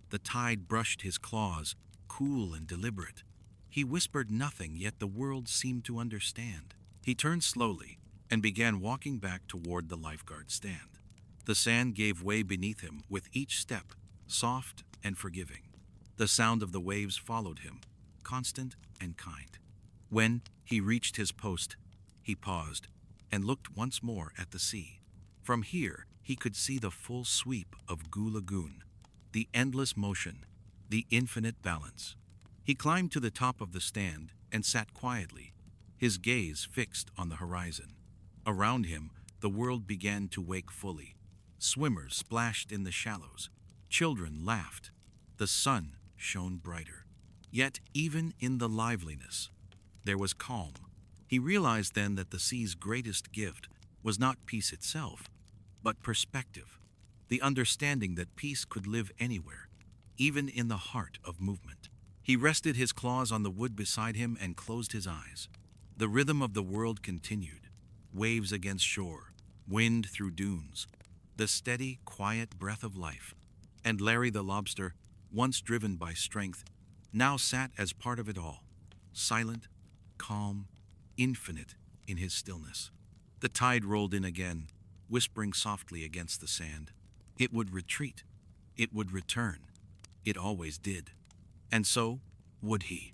The tide brushed his claws, cool and deliberate. He whispered nothing, yet the world seemed to understand. He turned slowly and began walking back toward the lifeguard stand. The sand gave way beneath him with each step, soft and forgiving. The sound of the waves followed him, constant and kind. When he reached his post, he paused and looked once more at the sea. From here, he could see the full sweep of Goo Lagoon, the endless motion, the infinite balance. He climbed to the top of the stand and sat quietly, his gaze fixed on the horizon. Around him, the world began to wake fully. Swimmers splashed in the shallows. Children laughed. The sun shone brighter. Yet, even in the liveliness, there was calm. He realized then that the sea's greatest gift was not peace itself, but perspective, the understanding that peace could live anywhere, even in the heart of movement. He rested his claws on the wood beside him and closed his eyes. The rhythm of the world continued, waves against shore, wind through dunes, the steady, quiet breath of life. And Larry the Lobster, once driven by strength, now sat as part of it all, silent, calm, infinite in his stillness. The tide rolled in again, whispering softly against the sand. It would retreat. It would return. It always did. And so would he.